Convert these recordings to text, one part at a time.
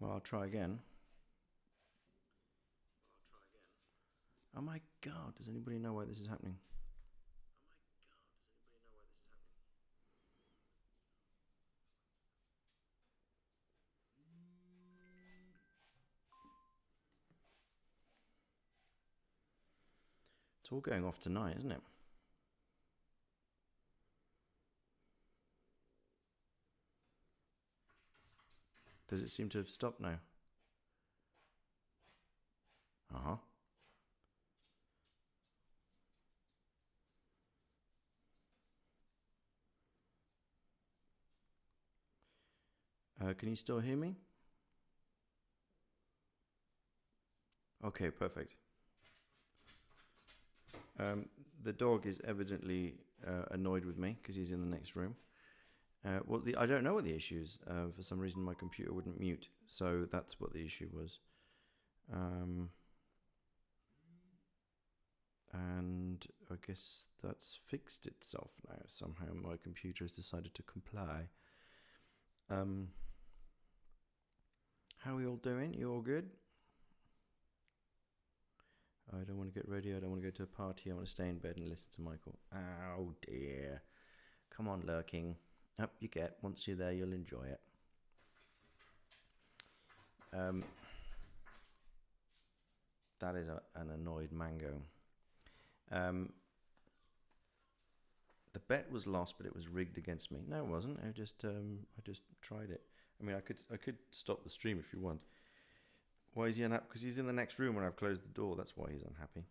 Well, I'll try again. Oh my god, does anybody know why this is happening? It's all going off tonight, isn't it? Does it seem to have stopped now? Uh-huh. Can you still hear me? Okay, perfect. The dog is evidently annoyed with me because he's in the next room. I don't know what the issue is. For some reason, my computer wouldn't mute, so that's what the issue was. And I guess that's fixed itself now. Somehow my computer has decided to comply. How are we all doing? You all good? I don't want to get ready. I don't want to go to a party. I want to stay in bed and listen to Michael. Oh dear. Come on, lurking. Up you get. Once you're there, you'll enjoy it. That is an annoyed mango. The bet was lost, but it was rigged against me. No, it wasn't. I just tried it. I mean, I could stop the stream if you want. Why is he unhappy? Because he's in the next room when I've closed the door. That's why he's unhappy.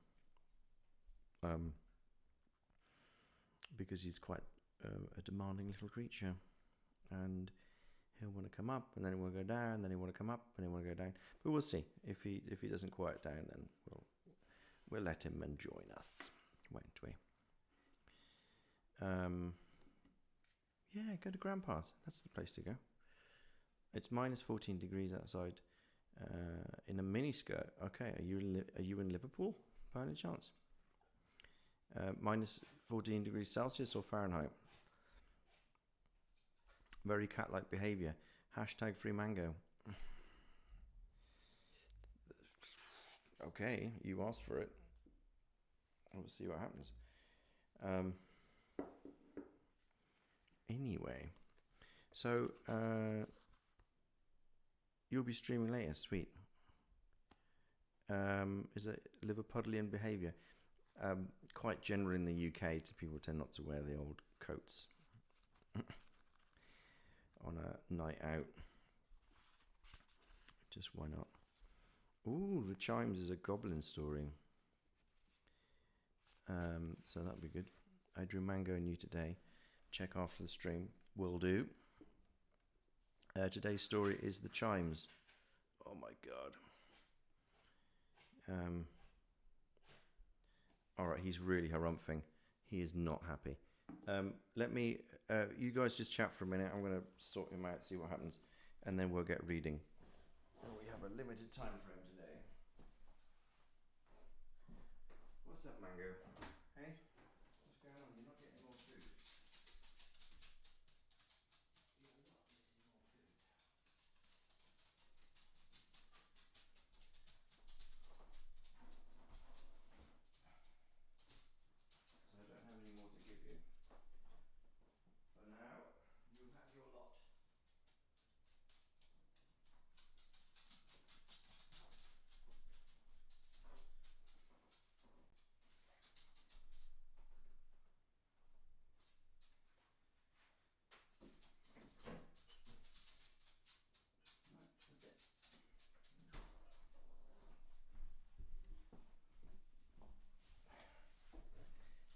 Because he's quite a demanding little creature, and he'll want to come up, and then he want to go down, and then he want to come up, and he want to go down. But we'll see. If he doesn't quiet down, then we'll let him and join us, won't we? Yeah, go to Grandpa's. That's the place to go. It's minus 14 degrees outside. In a miniskirt. Okay, are you in Liverpool by any chance? Minus 14 degrees Celsius or Fahrenheit? Very cat-like behaviour. Hashtag free mango. Okay, you asked for it. We'll see what happens. Anyway, so you'll be streaming later, sweet. Is it Liverpudlian behaviour? Quite general in the UK, people tend not to wear the old coats on a night out. Just why not? Ooh, the Chimes is a goblin story. So that'll be good. I drew mango and you today. Check after the stream. Will do. Today's story is the Chimes. Oh my god. Alright, he's really harumphing. He is not happy. Let me, you guys just chat for a minute. I'm going to sort him out, see what happens, and then we'll get reading. Oh, we have a limited time frame today. What's up, Mango? Hey? What's going on? You're not getting more food. You're not getting more food. So I don't have any more to give you. For now, you have your lot.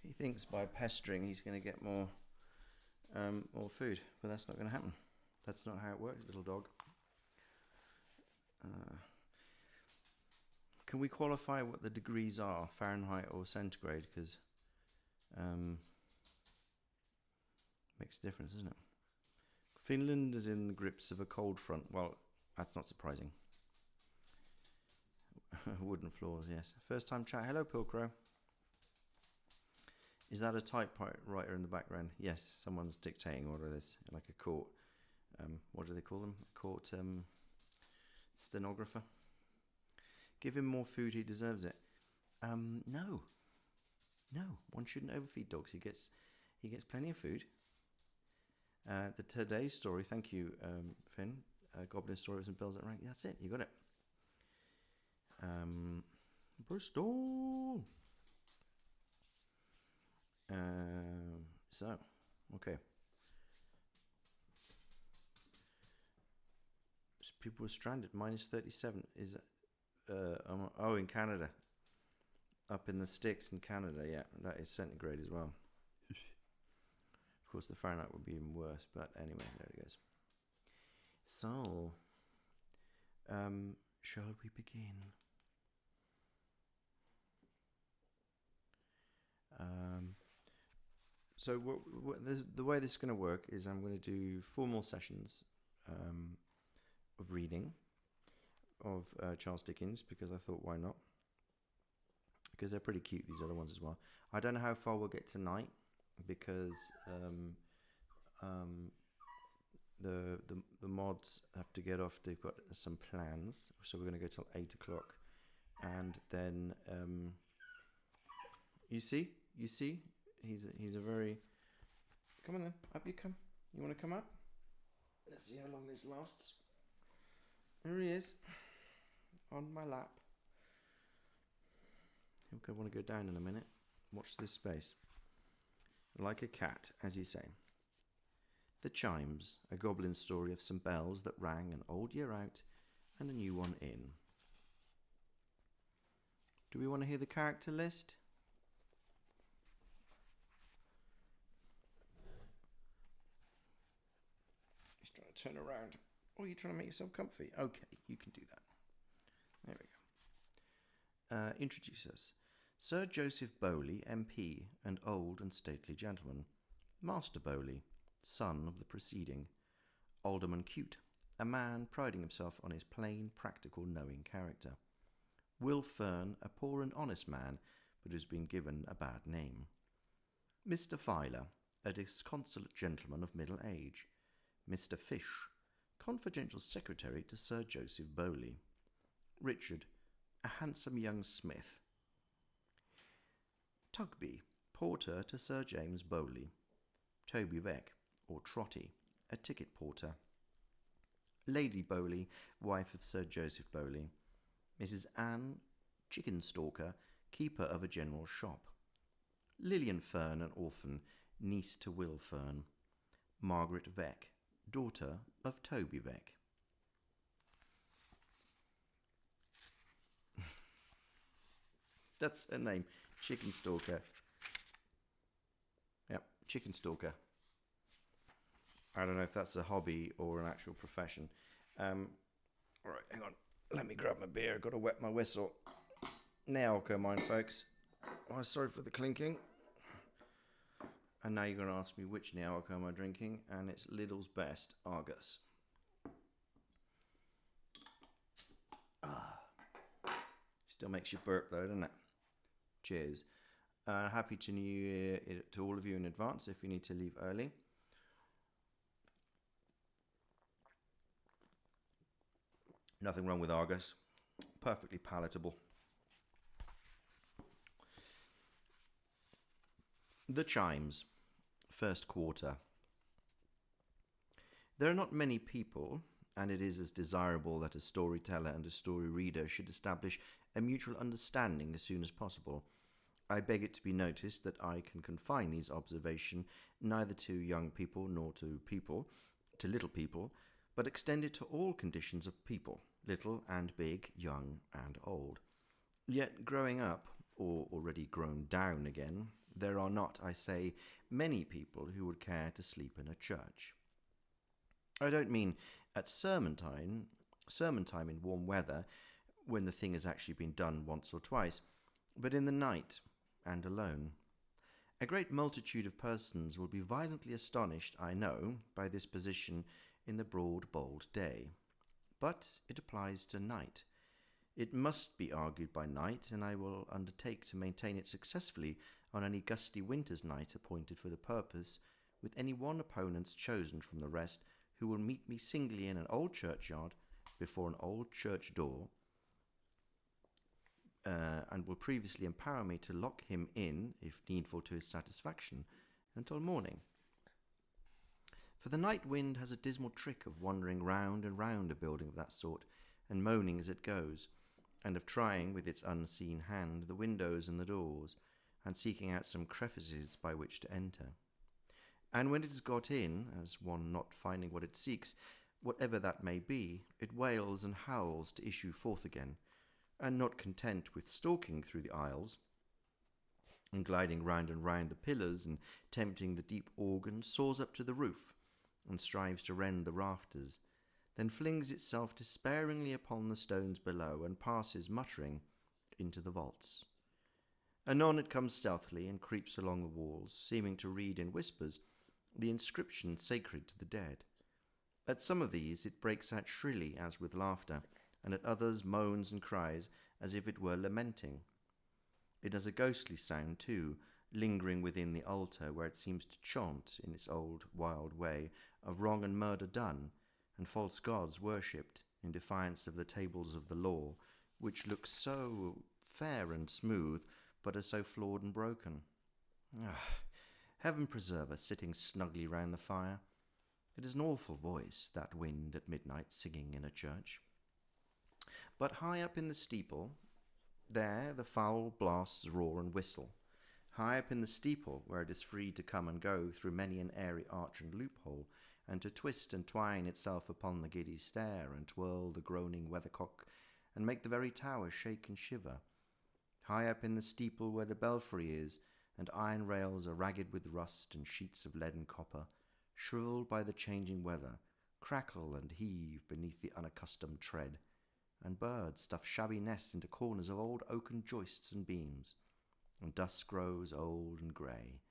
He thinks by pestering he's going to get more food, but that's not going to happen. That's not how it works, little dog. Can we qualify what the degrees are, Fahrenheit or centigrade? Because makes a difference, doesn't it? Finland is in the grips of a cold front. Well, that's not surprising. Wooden floors, yes. First time chat. Hello, Pilcrow. Is that a typewriter in the background? Yes, someone's dictating all of this, like a court. What do they call them? Court stenographer. Give him more food, he deserves it. No. One shouldn't overfeed dogs. He gets plenty of food. Today's story, thank you, Finn. Goblin Stories and Bells that Rank. That's it. You got it. Bristol. Okay. People were stranded. -37 is. In Canada. Up in the sticks in Canada, yeah, that is centigrade as well. Of course, the Fahrenheit would be even worse, but anyway, there it goes. So, shall we begin? So the way this is going to work is I'm going to do 4 more sessions of reading of Charles Dickens, because I thought, why not? Because they're pretty cute, these other ones as well. I don't know how far we'll get tonight, because the mods have to get off. They've got some plans, so we're going to go till 8 o'clock, and then you see, he's a very. Come on then, up you come. You want to come up? Let's see how long this lasts. There he is, on my lap. I want to go down in a minute. Watch this space. Like a cat, as you say. The Chimes, a goblin story of some bells that rang an old year out and a new one in. Do we want to hear the character list? He's trying to turn around. Oh, you're trying to make yourself comfy? Okay, you can do that. There we go. Introduce us. Sir Joseph Bowley, MP, an old and stately gentleman. Master Bowley, son of the preceding. Alderman Cute, a man priding himself on his plain, practical, knowing character. Will Fern, a poor and honest man, but has been given a bad name. Mr. Filer, a disconsolate gentleman of middle age. Mr. Fish, confidential secretary to Sir Joseph Bowley. Richard, a handsome young smith. Tugby, porter to Sir James Bowley. Toby Veck, or Trotty, a ticket porter. Lady Bowley, wife of Sir Joseph Bowley. Mrs. Anne, chicken stalker, keeper of a general shop. Lillian Fern, an orphan, niece to Will Fern. Margaret Veck, daughter of Toby Veck. That's her name, Chicken Stalker. Yep, Chicken Stalker. I don't know if that's a hobby or an actual profession. Alright, hang on. Let me grab my beer. I've got to wet my whistle. Now, come on, folks. Oh, sorry for the clinking. And now you're going to ask me which Nealco am I drinking, and it's Lidl's Best Argus. Still makes you burp though, doesn't it? Cheers. Happy to New Year to all of you in advance if you need to leave early. Nothing wrong with Argus. Perfectly palatable. The Chimes. First quarter. There are not many people, and it is as desirable that a storyteller and a story reader should establish a mutual understanding as soon as possible. I beg it to be noticed that I can confine these observations neither to young people nor to little people, but extend it to all conditions of people, little and big, young and old. Yet growing up, or already grown down again, there are not, I say, many people who would care to sleep in a church. I don't mean at sermon time in warm weather, when the thing has actually been done once or twice, but in the night and alone. A great multitude of persons will be violently astonished, I know, by this position in the broad, bold day. But it applies to night. It must be argued by night, and I will undertake to maintain it successfully on any gusty winter's night appointed for the purpose, with any one opponent chosen from the rest, who will meet me singly in an old churchyard, before an old church door, and will previously empower me to lock him in, if needful to his satisfaction, until morning. For the night wind has a dismal trick of wandering round and round a building of that sort, and moaning as it goes, and of trying with its unseen hand the windows and the doors, and seeking out some crevices by which to enter. And when it is got in, as one not finding what it seeks, whatever that may be, it wails and howls to issue forth again, and not content with stalking through the aisles, and gliding round and round the pillars, and tempting the deep organ, soars up to the roof, and strives to rend the rafters, then flings itself despairingly upon the stones below, and passes, muttering, into the vaults. Anon it comes stealthily, and creeps along the walls, seeming to read in whispers the inscription sacred to the dead. At some of these it breaks out shrilly as with laughter, and at others moans and cries as if it were lamenting. It has a ghostly sound too, lingering within the altar, where it seems to chaunt, in its old wild way, of wrong and murder done, and false gods worshipped, in defiance of the tables of the law, which look so fair and smooth, but are so flawed and broken. Heaven preserve us, sitting snugly round the fire. It is an awful voice, that wind at midnight singing in a church. But high up in the steeple, there the foul blasts roar and whistle. High up in the steeple, where it is free to come and go through many an airy arch and loophole, and to twist and twine itself upon the giddy stair, and twirl the groaning weathercock, and make the very tower shake and shiver. High up in the steeple, where the belfry is, and iron rails are ragged with rust, and sheets of lead and copper, shrivelled by the changing weather, crackle and heave beneath the unaccustomed tread, and birds stuff shabby nests into corners of old oaken joists and beams, and dusk grows old and grey,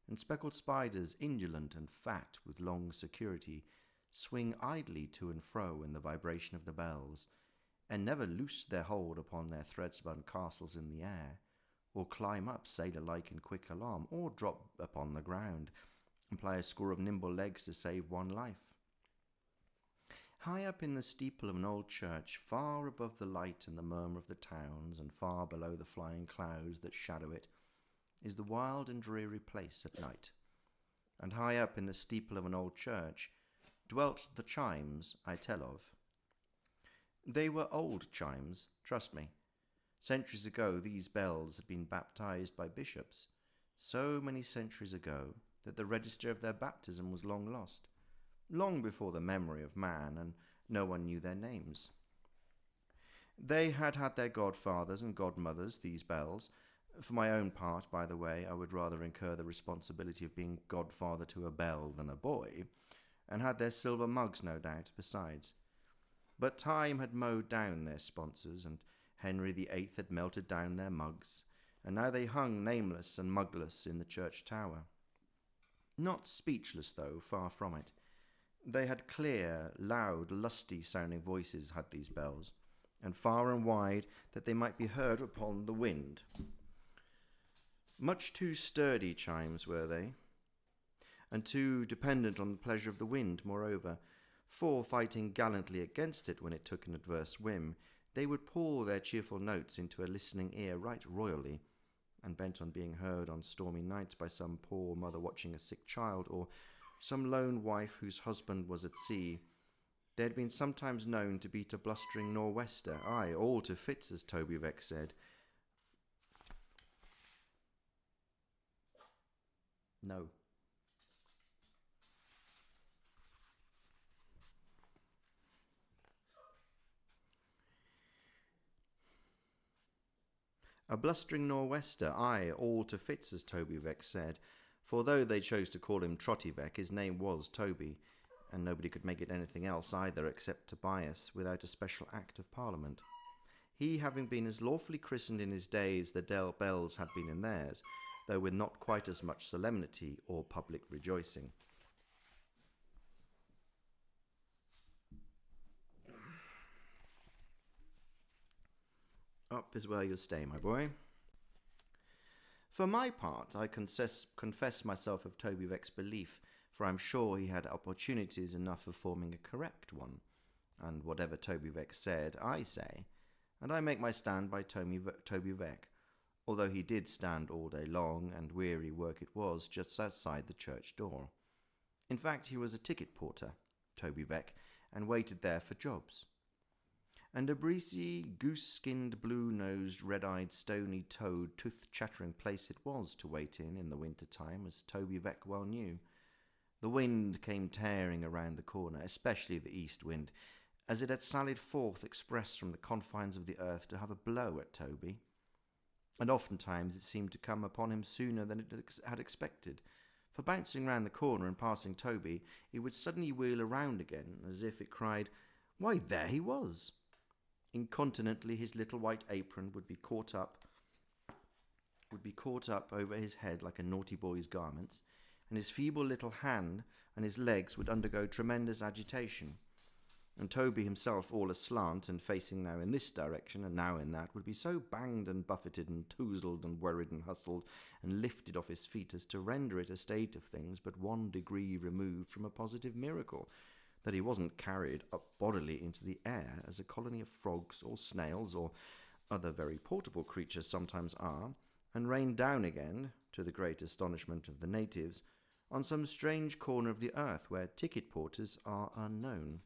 and speckled spiders, indolent and fat with long security, swing idly to and fro in the vibration of the bells, and never loose their hold upon their thread-spun castles in the air, or climb up sailor-like in quick alarm, or drop upon the ground, and ply a score of nimble legs to save one life. High up in the steeple of an old church, far above the light and the murmur of the towns, and far below the flying clouds that shadow it, is the wild and dreary place at night. And high up in the steeple of an old church dwelt the Chimes I tell of. They were old chimes, trust me. Centuries ago these bells had been baptized by bishops, so many centuries ago that the register of their baptism was long lost, long before the memory of man, and no one knew their names. They had had their godfathers and godmothers, these bells. For my own part, by the way, I would rather incur the responsibility of being godfather to a bell than a boy, and had their silver mugs, no doubt, besides. But time had mowed down their sponsors, and Henry VIII had melted down their mugs, and now they hung nameless and mugless in the church tower. Not speechless, though, far from it. They had clear, loud, lusty-sounding voices, had these bells, and far and wide, that they might be heard upon the wind. Much too sturdy chimes were they, and too dependent on the pleasure of the wind, moreover, for, fighting gallantly against it when it took an adverse whim, they would pour their cheerful notes into a listening ear right royally, and bent on being heard on stormy nights by some poor mother watching a sick child, or some lone wife whose husband was at sea. They had been sometimes known to beat a blustering nor'wester, aye, all to fits, as Toby Veck said. No. A blustering nor'wester, aye, all to fits, as Toby Veck said, for though they chose to call him Trotty Veck, his name was Toby, and nobody could make it anything else either except Tobias without a special act of Parliament. He having been as lawfully christened in his day as the bells had been in theirs, though with not quite as much solemnity or public rejoicing. Up is where you'll stay, my boy. For my part, I confess myself of Toby Veck's belief, for I'm sure he had opportunities enough of forming a correct one, and whatever Toby Veck said, I say, and I make my stand by Toby Veck, although he did stand all day long, and weary work it was, just outside the church door. In fact, he was a ticket porter, Toby Veck, and waited there for jobs. And a breezy, goose-skinned, blue-nosed, red-eyed, stony-toed, tooth-chattering place it was to wait in the winter-time, as Toby Veck well knew. The wind came tearing around the corner, especially the east wind, as it had sallied forth express from the confines of the earth to have a blow at Toby. And oftentimes it seemed to come upon him sooner than it had expected, for bouncing round the corner and passing Toby, it would suddenly wheel around again, as if it cried, "Why, there he was!" Incontinently his little white apron would be caught up over his head like a naughty boy's garments, and his feeble little hand and his legs would undergo tremendous agitation. And Toby himself, all aslant and facing now in this direction and now in that, would be so banged and buffeted and touzled and worried and hustled and lifted off his feet as to render it a state of things but 1 degree removed from a positive miracle, that he wasn't carried up bodily into the air as a colony of frogs or snails or other very portable creatures sometimes are, and rained down again, to the great astonishment of the natives, on some strange corner of the earth where ticket porters are unknown.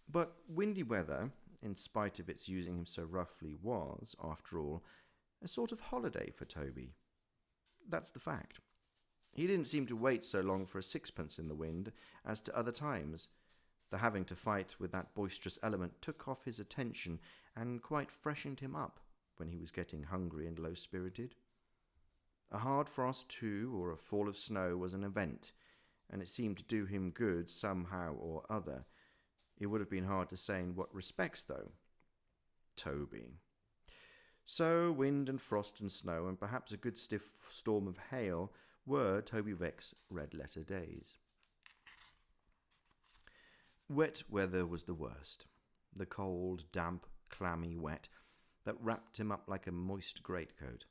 But windy weather, in spite of its using him so roughly, was, after all, a sort of holiday for Toby. That's the fact. He didn't seem to wait so long for a sixpence in the wind as to other times. The having to fight with that boisterous element took off his attention and quite freshened him up when he was getting hungry and low-spirited. A hard frost, too, or a fall of snow was an event, and it seemed to do him good somehow or other. It would have been hard to say in what respects, though. Toby. So wind and frost and snow, and perhaps a good stiff storm of hail, were Toby Veck's red-letter days. Wet weather was the worst. The cold, damp, clammy wet that wrapped him up like a moist greatcoat.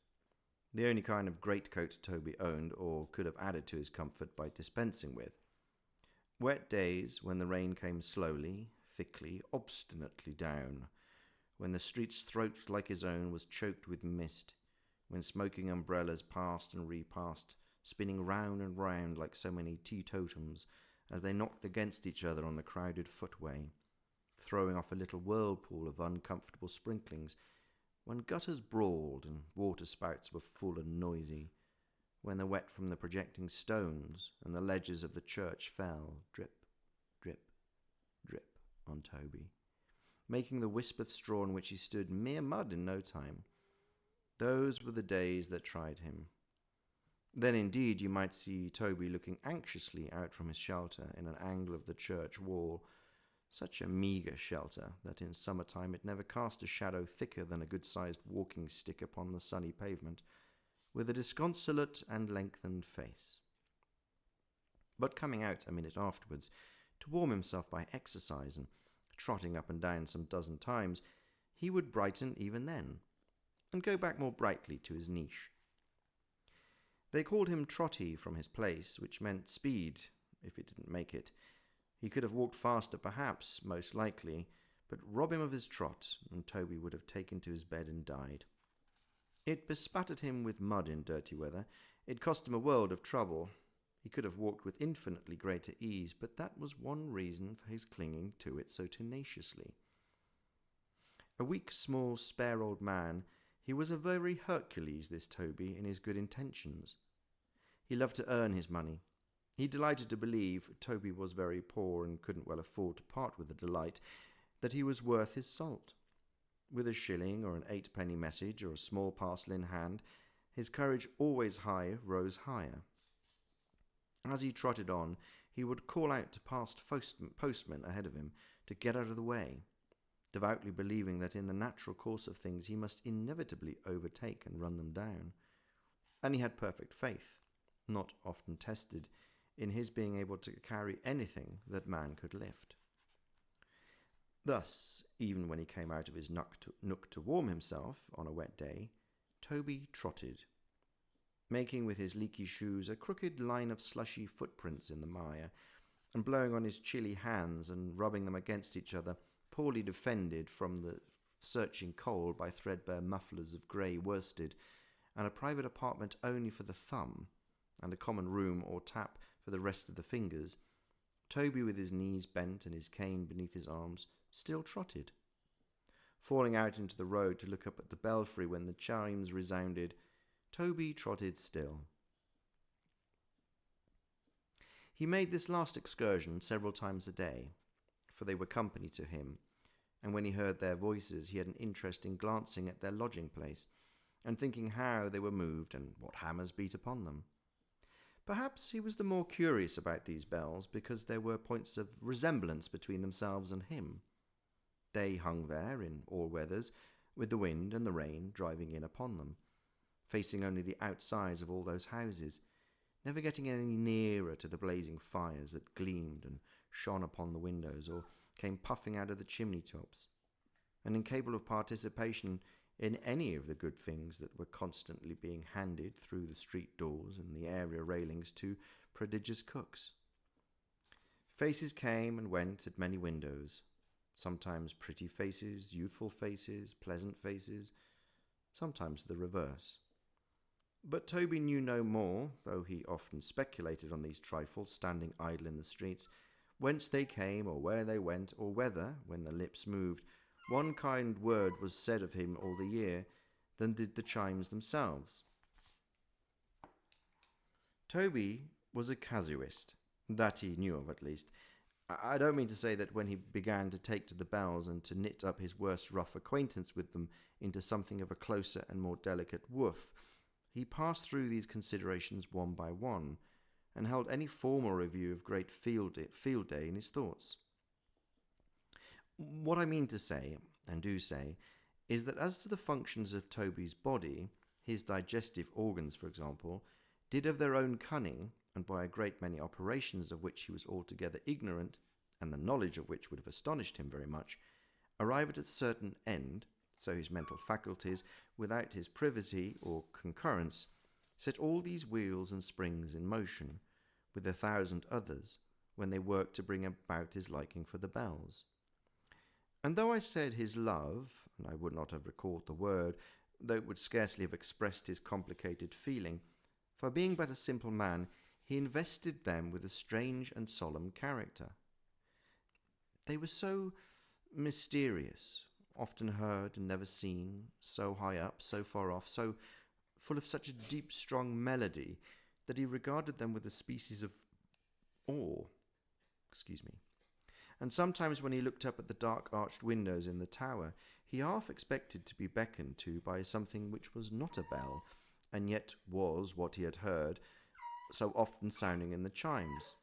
The only kind of greatcoat Toby owned, or could have added to his comfort by dispensing with. Wet days, when the rain came slowly, thickly, obstinately down, when the street's throat like his own was choked with mist, when smoking umbrellas passed and repassed, spinning round and round like so many teetotums as they knocked against each other on the crowded footway, throwing off a little whirlpool of uncomfortable sprinklings, when gutters brawled and waterspouts were full and noisy, when the wet from the projecting stones and the ledges of the church fell, drip, drip, drip, on Toby, making the wisp of straw on which he stood mere mud in no time. Those were the days that tried him. Then indeed you might see Toby looking anxiously out from his shelter in an angle of the church wall, such a meagre shelter that in summertime it never cast a shadow thicker than a good-sized walking stick upon the sunny pavement, with a disconsolate and lengthened face. But coming out a minute afterwards, to warm himself by exercise and trotting up and down some dozen times, he would brighten even then, and go back more brightly to his niche. They called him Trotty from his place, which meant speed, if it didn't make it. He could have walked faster, perhaps, most likely, but rob him of his trot, and Toby would have taken to his bed and died. It bespattered him with mud in dirty weather. It cost him a world of trouble. He could have walked with infinitely greater ease, but that was one reason for his clinging to it so tenaciously. A weak, small, spare old man, he was a very Hercules, this Toby, in his good intentions. He loved to earn his money. He delighted to believe, Toby was very poor and couldn't well afford to part with the delight, that he was worth his salt. With a shilling or an 8-penny message or a small parcel in hand, his courage always high rose higher. As he trotted on, he would call out to past postmen ahead of him to get out of the way, devoutly believing that in the natural course of things he must inevitably overtake and run them down. And he had perfect faith, not often tested, in his being able to carry anything that man could lift. Thus, even when he came out of his nook to warm himself on a wet day, Toby trotted, making with his leaky shoes a crooked line of slushy footprints in the mire, and blowing on his chilly hands and rubbing them against each other, poorly defended from the searching cold by threadbare mufflers of grey worsted, and a private apartment only for the thumb, and a common room or tap for the rest of the fingers, Toby, with his knees bent and his cane beneath his arms, still trotted. Falling out into the road to look up at the belfry when the chimes resounded, Toby trotted still. He made this last excursion several times a day, for they were company to him, and when he heard their voices he had an interest in glancing at their lodging place, and thinking how they were moved and what hammers beat upon them. Perhaps he was the more curious about these bells because there were points of resemblance between themselves and him. They hung there in all weathers, with the wind and the rain driving in upon them, facing only the outsides of all those houses, never getting any nearer to the blazing fires that gleamed and shone upon the windows or came puffing out of the chimney tops, and incapable of participation in any of the good things that were constantly being handed through the street doors and the area railings to prodigious cooks. Faces came and went at many windows, sometimes pretty faces, youthful faces, pleasant faces, sometimes the reverse. But Toby knew no more, though he often speculated on these trifles, standing idle in the streets, whence they came or where they went, or whether, when the lips moved, one kind word was said of him all the year, than did the chimes themselves. Toby was a casuist, that he knew of at least. I don't mean to say that when he began to take to the bells and to knit up his worst rough acquaintance with them into something of a closer and more delicate woof, he passed through these considerations one by one, and held any formal review of great field day in his thoughts. What I mean to say, and do say, is that as to the functions of Toby's body, his digestive organs, for example, did of their own cunning, and by a great many operations of which he was altogether ignorant, and the knowledge of which would have astonished him very much, arrive at a certain end, so his mental faculties, without his privity or concurrence, set all these wheels and springs in motion, with 1,000 others, when they worked to bring about his liking for the bells. And though I said his love, and I would not have recalled the word, though it would scarcely have expressed his complicated feeling, for being but a simple man, he invested them with a strange and solemn character. They were so mysterious, often heard and never seen, so high up, so far off, so full of such a deep, strong melody, that he regarded them with a species of awe. And sometimes when he looked up at the dark arched windows in the tower, he half expected to be beckoned to by something which was not a bell, and yet was what he had heard so often sounding in the chimes.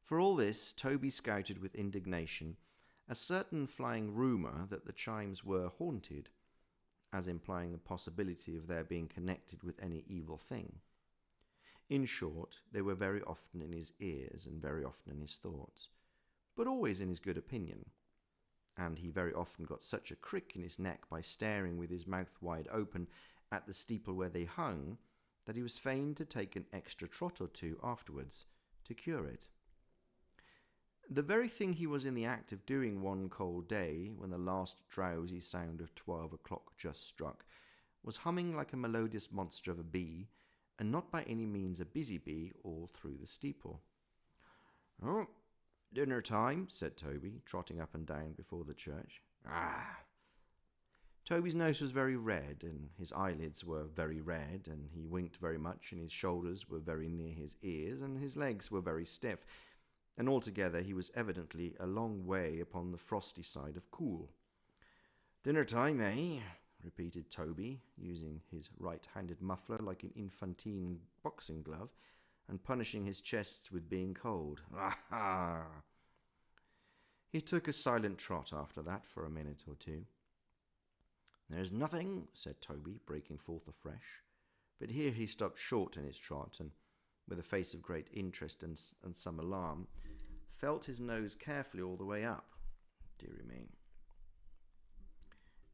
For all this, Toby scouted with indignation a certain flying rumour that the chimes were haunted, as implying the possibility of their being connected with any evil thing. In short, they were very often in his ears and very often in his thoughts, but always in his good opinion, and he very often got such a crick in his neck by staring with his mouth wide open at the steeple where they hung, that he was fain to take an extra trot or two afterwards to cure it. The very thing he was in the act of doing one cold day, when the last drowsy sound of 12 o'clock just struck, was humming like a melodious monster of a bee, and not by any means a busy bee, all through the steeple. "Oh, dinner time," said Toby, trotting up and down before the church. "Ah!" Toby's nose was very red, and his eyelids were very red, and he winked very much, and his shoulders were very near his ears, and his legs were very stiff, and altogether he was evidently a long way upon the frosty side of cool. "Dinner time, eh?" repeated Toby, using his right-handed muffler like an infantine boxing glove, and punishing his chest with being cold. "Ah-ha!" He took a silent trot after that for a minute or two. "There's nothing," said Toby, breaking forth afresh. But here he stopped short in his trot, and, with a face of great interest and some alarm, felt his nose carefully all the way up. Deary me.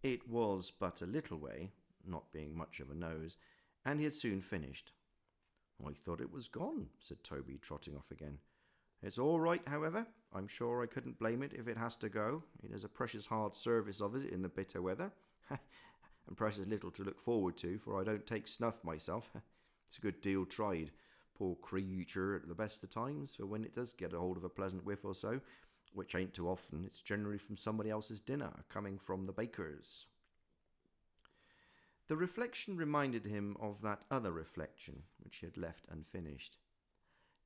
It was but a little way, not being much of a nose, and he had soon finished. I thought it was gone, said Toby, trotting off again. It's all right, however. I'm sure I couldn't blame it if it has to go. It is a precious hard service of it in the bitter weather, and precious little to look forward to, for I don't take snuff myself. It's a good deal tried, poor creature, at the best of times, for when it does get a hold of a pleasant whiff or so, which ain't too often, it's generally from somebody else's dinner, coming from the baker's. The reflection reminded him of that other reflection, which he had left unfinished.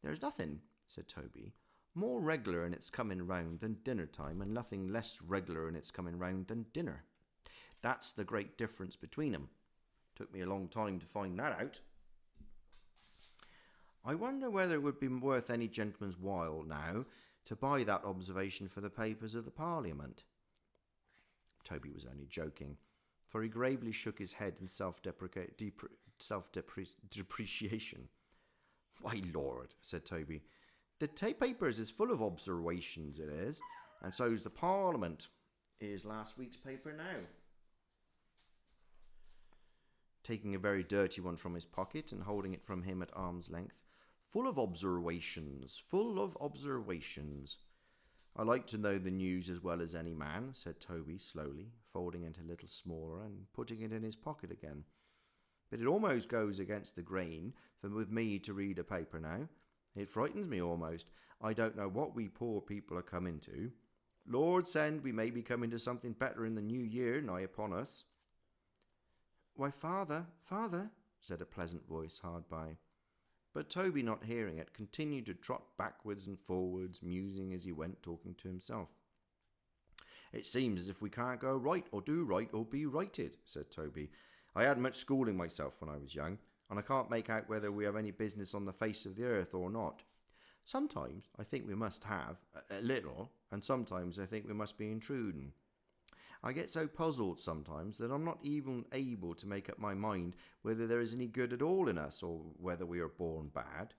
There's nothing, said Toby, more regular in its coming round than dinner time, and nothing less regular in its coming round than dinner. That's the great difference between 'em. Took me a long time to find that out. I wonder whether it would be worth any gentleman's while now to buy that observation for the papers of the Parliament. Toby was only joking, for he gravely shook his head in self-depreciation. Why, Lord, said Toby, the papers is full of observations, it is, and so's the Parliament. Here's last week's paper now. Taking a very dirty one from his pocket and holding it from him at arm's length. Full of observations, full of observations. I like to know the news as well as any man, said Toby slowly, folding it a little smaller and putting it in his pocket again. But it almost goes against the grain for with me to read a paper now. It frightens me almost. I don't know what we poor people are coming to. Lord send we may be coming to something better in the new year nigh upon us. Why, father, said a pleasant voice hard by. But Toby, not hearing it, continued to trot backwards and forwards, musing as he went, talking to himself. It seems as if we can't go right or do right or be righted, said Toby. I had much schooling myself when I was young, and I can't make out whether we have any business on the face of the earth or not. Sometimes I think we must have, a little, and sometimes I think we must be intruding. I get so puzzled sometimes that I'm not even able to make up my mind whether there is any good at all in us or whether we are born bad.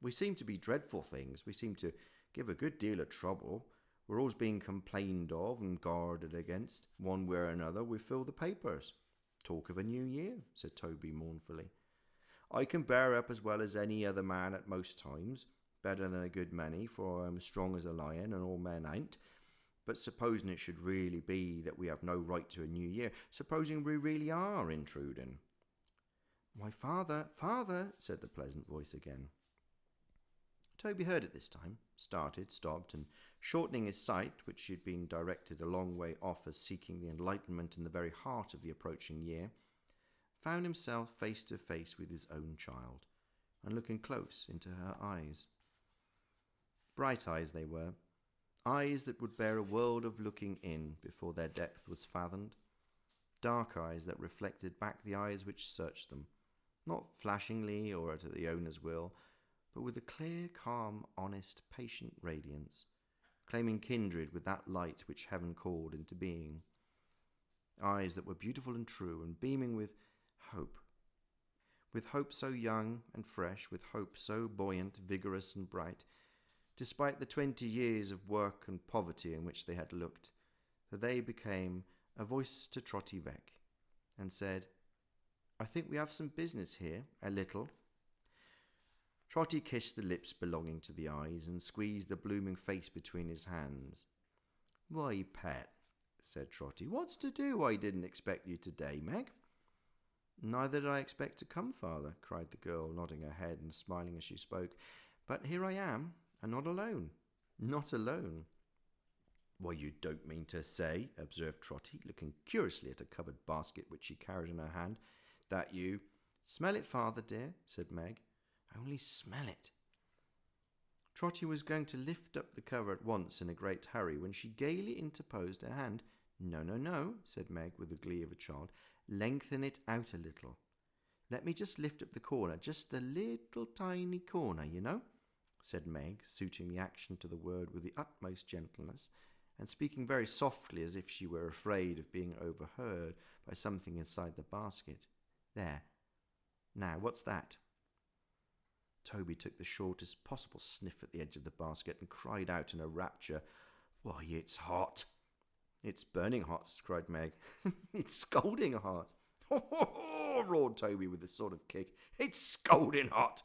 We seem to be dreadful things. We seem to give a good deal of trouble. We're always being complained of and guarded against. One way or another we fill the papers. Talk of a new year, said Toby mournfully. I can bear up as well as any other man at most times, better than a good many, for I'm as strong as a lion and all men ain't. But supposing it should really be that we have no right to a new year, supposing we really are intruding. Why, father, said the pleasant voice again. Toby heard it this time, started, stopped, and shortening his sight, which he had been directed a long way off as seeking the enlightenment in the very heart of the approaching year, found himself face to face with his own child, and looking close into her eyes. Bright eyes they were, eyes that would bear a world of looking in before their depth was fathomed, dark eyes that reflected back the eyes which searched them, not flashingly or at the owner's will, but with a clear, calm, honest, patient radiance, claiming kindred with that light which heaven called into being. Eyes that were beautiful and true, and beaming with hope so young and fresh, with hope so buoyant, vigorous and bright, despite the 20 years of work and poverty in which they had looked, that they became a voice to Trotty Veck, and said, I think we have some business here, a little. Trotty kissed the lips belonging to the eyes, and squeezed the blooming face between his hands. Why, pet, said Trotty, what's to do? I didn't expect you today, Meg. Neither did I expect to come, father, cried the girl, nodding her head and smiling as she spoke. But here I am, and not alone. Not alone. Why, you don't mean to say, observed Trotty, looking curiously at a covered basket which she carried in her hand, that you— Smell it, father, dear, said Meg. Only smell it. Trotty was going to lift up the cover at once in a great hurry when she gaily interposed her hand. No, no, no, said Meg with the glee of a child. Lengthen it out a little. Let me just lift up the corner, just the little tiny corner, you know, said Meg, suiting the action to the word with the utmost gentleness, and speaking very softly as if she were afraid of being overheard by something inside the basket. There. Now, what's that? Toby took the shortest possible sniff at the edge of the basket and cried out in a rapture, Why, it's hot. It's burning hot, cried Meg. It's scalding hot. Ho, ho, ho, roared Toby with a sort of kick. It's scalding hot.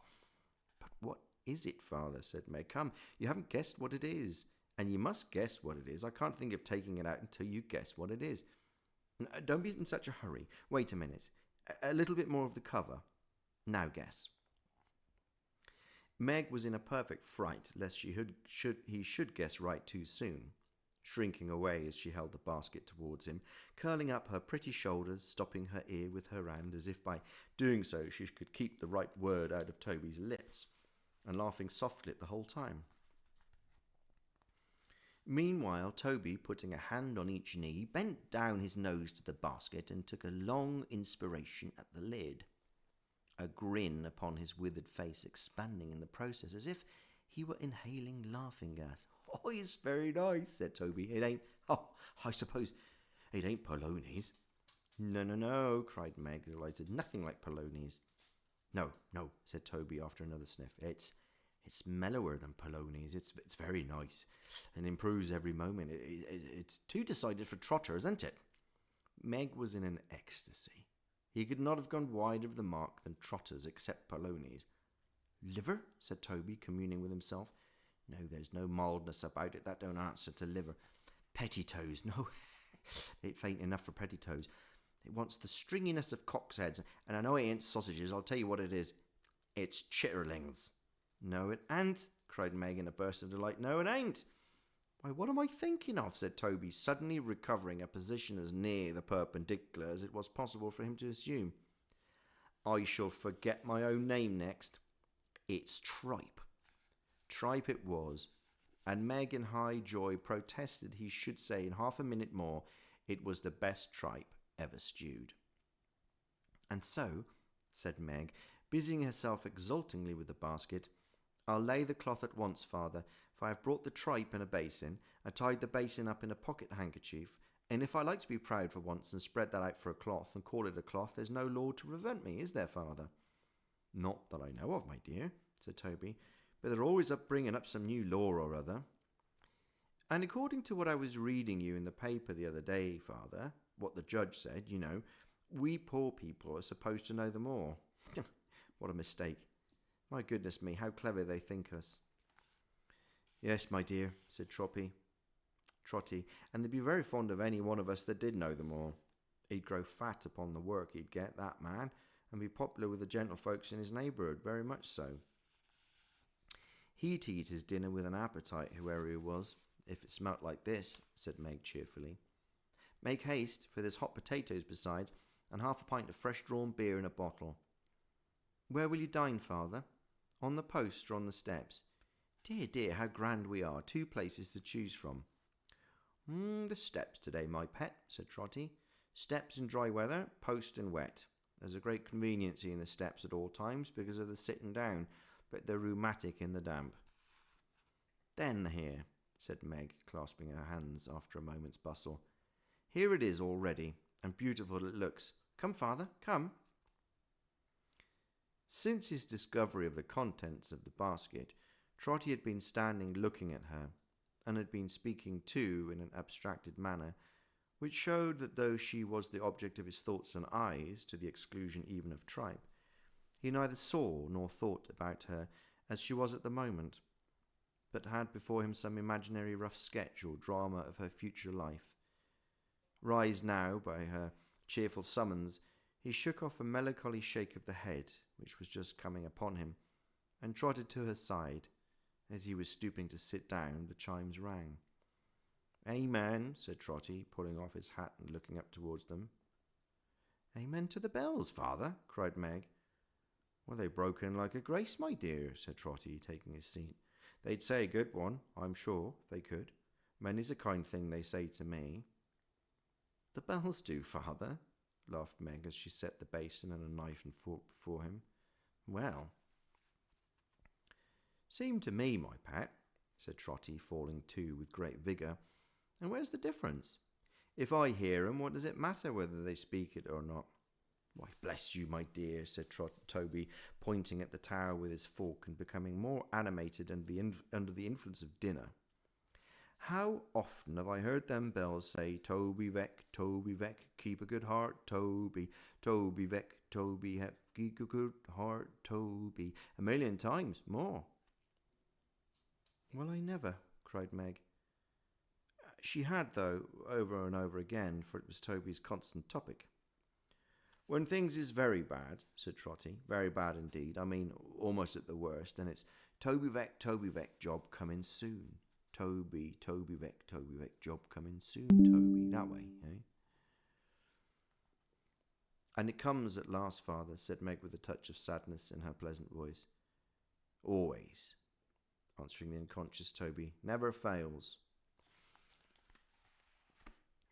But what is it, father? Said Meg. Come, you haven't guessed what it is. And you must guess what it is. I can't think of taking it out until you guess what it is. Don't be in such a hurry. Wait a minute. A little bit more of the cover. Now guess. Meg was in a perfect fright lest he should guess right too soon, shrinking away as she held the basket towards him, curling up her pretty shoulders, stopping her ear with her hand as if by doing so she could keep the right word out of Toby's lips, and laughing softly at the whole time. Meanwhile, Toby, putting a hand on each knee, bent down his nose to the basket and took a long inspiration at the lid, a grin upon his withered face expanding in the process as if he were inhaling laughing gas. Oh, it's very nice, said Toby. It ain't, I suppose it ain't polonies. No, cried Meg, delighted. Nothing like polonies. No, said Toby after another sniff. It's mellower than polonies. It's very nice and improves every moment. It's too decided for Trotter, isn't it? Meg was in an ecstasy. He could not have gone wider of the mark than Trotters except polonies. Liver? Said Toby, communing with himself. No, there's no mildness about it. That don't answer to liver. Pettitoes, no. It ain't enough for pettitoes. It wants the stringiness of cock's heads, and I know it ain't sausages. I'll tell you what it is. It's chitterlings. No, it ain't, cried Meg in a burst of delight. No, it ain't. Why, what am I thinking of? Said Toby, suddenly recovering a position as near the perpendicular as it was possible for him to assume. I shall forget my own name next. It's tripe. Tripe it was, and Meg in high joy protested he should say in half a minute more it was the best tripe ever stewed. And so, said Meg, busying herself exultingly with the basket, I'll lay the cloth at once, father, for I have brought the tripe in a basin, and tied the basin up in a pocket handkerchief, and if I like to be proud for once and spread that out for a cloth and call it a cloth, there's no law to prevent me, is there, father? Not that I know of, my dear, said Toby, but they're always bringing up some new law or other. And according to what I was reading you in the paper the other day, father, what the judge said, you know, we poor people are supposed to know them all. What a mistake. My goodness me, how clever they think us. Yes, my dear, said Trotty, and they'd be very fond of any one of us that did know them all. He'd grow fat upon the work he'd get, that man, and be popular with the gentlefolks in his neighbourhood, very much so. He'd eat his dinner with an appetite, whoever he was, if it smelt like this, said Meg cheerfully. Make haste, for there's hot potatoes besides, and half a pint of fresh-drawn beer in a bottle. Where will you dine, father? On the post or on the steps? Dear, how grand we are. 2 places to choose from. The steps today, my pet, said Trotty. Steps in dry weather, post in wet. There's a great conveniency in the steps at all times because of the sitting down, but they're rheumatic in the damp. Then here, said Meg, clasping her hands after a moment's bustle. Here it is all ready, and beautiful it looks. Come, father, come. Since his discovery of the contents of the basket, Trotty had been standing looking at her, and had been speaking too in an abstracted manner, which showed that though she was the object of his thoughts and eyes, to the exclusion even of Tripe, he neither saw nor thought about her as she was at the moment, but had before him some imaginary rough sketch or drama of her future life. Roused now by her cheerful summons, he shook off a melancholy shake of the head, which was just coming upon him, and trotted to her side. As he was stooping to sit down, the chimes rang. Amen, said Trotty, pulling off his hat and looking up towards them. Amen to the bells, father, cried Meg. Well, they broke in like a grace, my dear, said Trotty, taking his seat. They'd say a good one, I'm sure, if they could. Many's a kind thing they say to me. The bells do, father, laughed Meg as she set the basin and a knife and fork before him. Well, seem to me, my pet, said Trotty, falling to with great vigour. And where's the difference? If I hear 'em, what does it matter whether they speak it or not? Why, bless you, my dear, said Toby, pointing at the tower with his fork and becoming more animated under the influence of dinner. How often have I heard them bells say, Toby Veck, keep a good heart, Toby Veck, Toby Heck, keep a good heart, Toby. 1,000,000 times more. Well, I never, cried Meg. She had, though, over and over again, for it was Toby's constant topic. When things is very bad, said Trotty, very bad indeed, I mean almost at the worst, then it's Toby Veck, job coming soon. Toby Veck, job coming soon, Toby. That way, eh? And it comes at last, father, said Meg with a touch of sadness in her pleasant voice. Always, answering the unconscious Toby, never fails.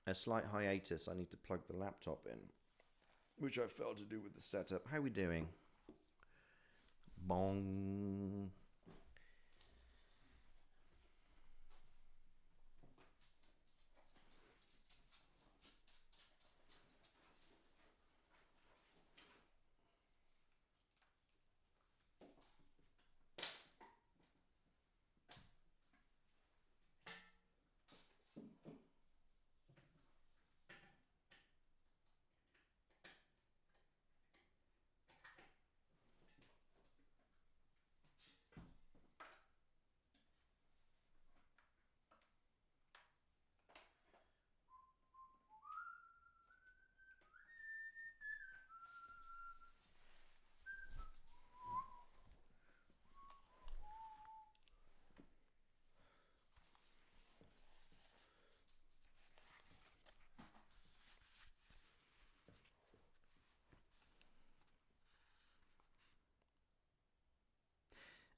A slight hiatus, I need to plug the laptop in, which I failed to do with the setup. How are we doing? Bong.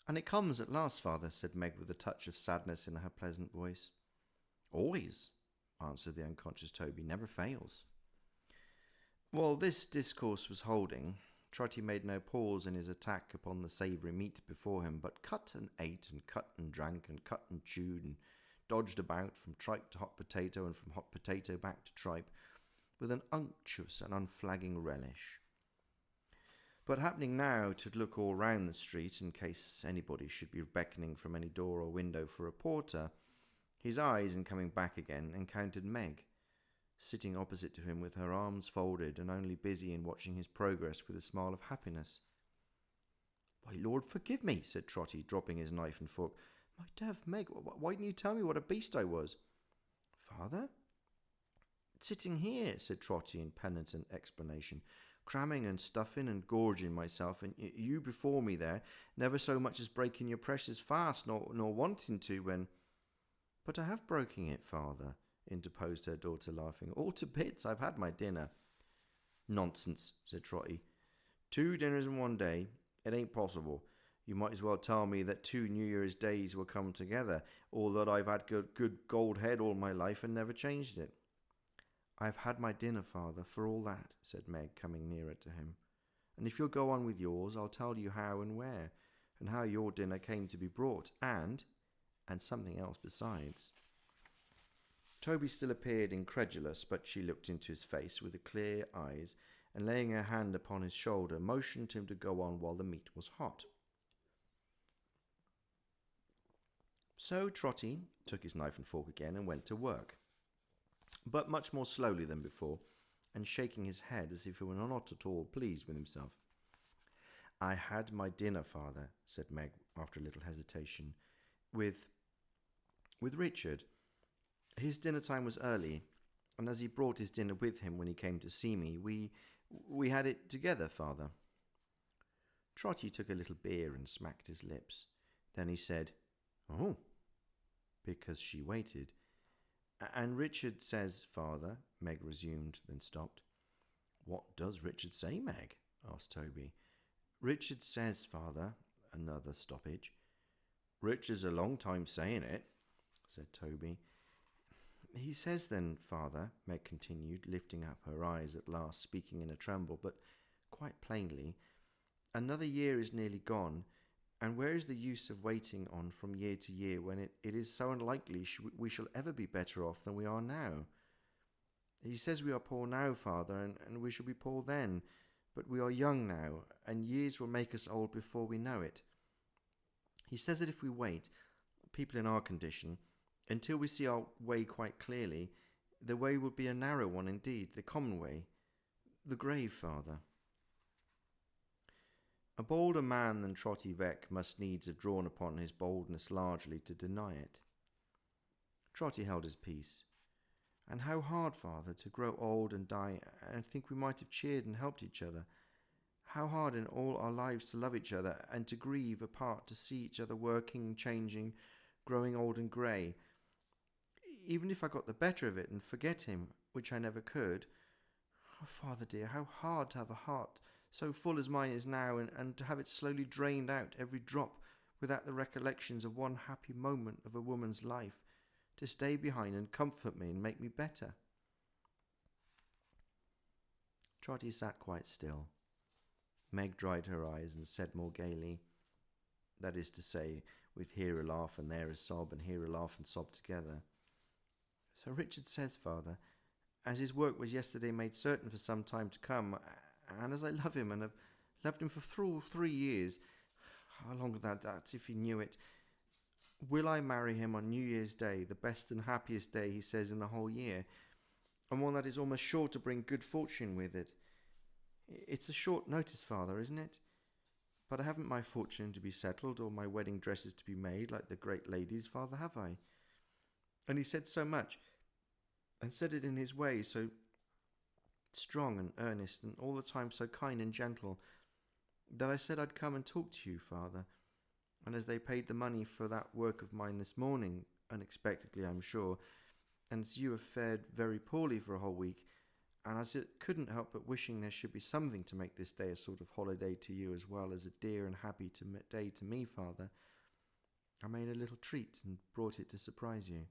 And it comes at last, father, said Meg with a touch of sadness in her pleasant voice. Always, answered the unconscious Toby, never fails. While this discourse was holding, Trotty made no pause in his attack upon the savoury meat before him, but cut and ate and cut and drank and cut and chewed and dodged about from tripe to hot potato and from hot potato back to tripe with an unctuous and unflagging relish. But happening now to look all round the street in case anybody should be beckoning from any door or window for a porter, his eyes, in coming back again, encountered Meg, sitting opposite to him with her arms folded and only busy in watching his progress with a smile of happiness. "Why, Lord forgive me," said Trotty, dropping his knife and fork. "My dear Meg, why didn't you tell me what a beast I was?" "Father?" "Sitting here," said Trotty in penitent explanation, "cramming and stuffing and gorging myself, and you before me there, never so much as breaking your precious fast, nor wanting to when—" "But I have broken it, father," interposed her daughter, laughing. "All to bits. I've had my dinner." "Nonsense," said Trotty. "2 dinners in one day? It ain't possible. You might as well tell me that 2 New Year's days will come together, or that I've had good gold head all my life and never changed it." "I've had my dinner, father, for all that," said Meg, coming nearer to him. "And if you'll go on with yours, I'll tell you how and where, and how your dinner came to be brought, and something else besides." Toby still appeared incredulous, but she looked into his face with clear eyes, and laying her hand upon his shoulder, motioned him to go on while the meat was hot. So Trotty took his knife and fork again and went to work, but much more slowly than before, and shaking his head as if he were not at all pleased with himself. "I had my dinner, father," said Meg, after a little hesitation, with Richard. His dinner time was early, and as he brought his dinner with him when he came to see me, we had it together, father." Trotty took a little beer and smacked his lips. Then he said, "Oh," because she waited. "And Richard says, father," Meg resumed, then stopped. "What does Richard say, Meg?" asked Toby. "Richard says, father," another stoppage. "Richard's a long time saying it," said Toby. "He says then, father," Meg continued, lifting up her eyes at last, speaking in a tremble, but quite plainly, "another year is nearly gone, and where is the use of waiting on from year to year when it is so unlikely we shall ever be better off than we are now? He says we are poor now, father, and we shall be poor then, but we are young now, and years will make us old before we know it. He says that if we wait, people in our condition, Until we see our way quite clearly, the way would be a narrow one indeed, the common way, the grave, father. A bolder man than Trotty Veck must needs have drawn upon his boldness largely to deny it. Trotty held his peace. And how hard, father, to grow old and die and think we might have cheered and helped each other. How hard in all our lives to love each other and to grieve apart, to see each other working, changing, growing old and grey. Even if I got the better of it and forget him, which I never could. Oh, father dear, how hard to have a heart so full as mine is now and to have it slowly drained out, every drop, without the recollections of one happy moment of a woman's life, to stay behind and comfort me and make me better. Trotty sat quite still. Meg dried her eyes and said more gaily, that is to say, with here a laugh and there a sob, and here a laugh and sob together. Sir Richard says, father, as his work was yesterday made certain for some time to come, and as I love him and have loved him for through 3 years, how long that's if he knew it, will I marry him on New Year's Day, the best and happiest day, he says, in the whole year, and one that is almost sure to bring good fortune with it. It's a short notice, father, isn't it? But I haven't my fortune to be settled or my wedding dresses to be made like the great ladies, father, have I? And he said so much, and said it in his way, so strong and earnest, and all the time so kind and gentle, that I said I'd come and talk to you, father. And as they paid the money for that work of mine this morning, unexpectedly, I'm sure, and as you have fared very poorly for a whole week, and as it couldn't help but wishing there should be something to make this day a sort of holiday to you as well as a dear and happy day to me, father, I made a little treat and brought it to surprise you.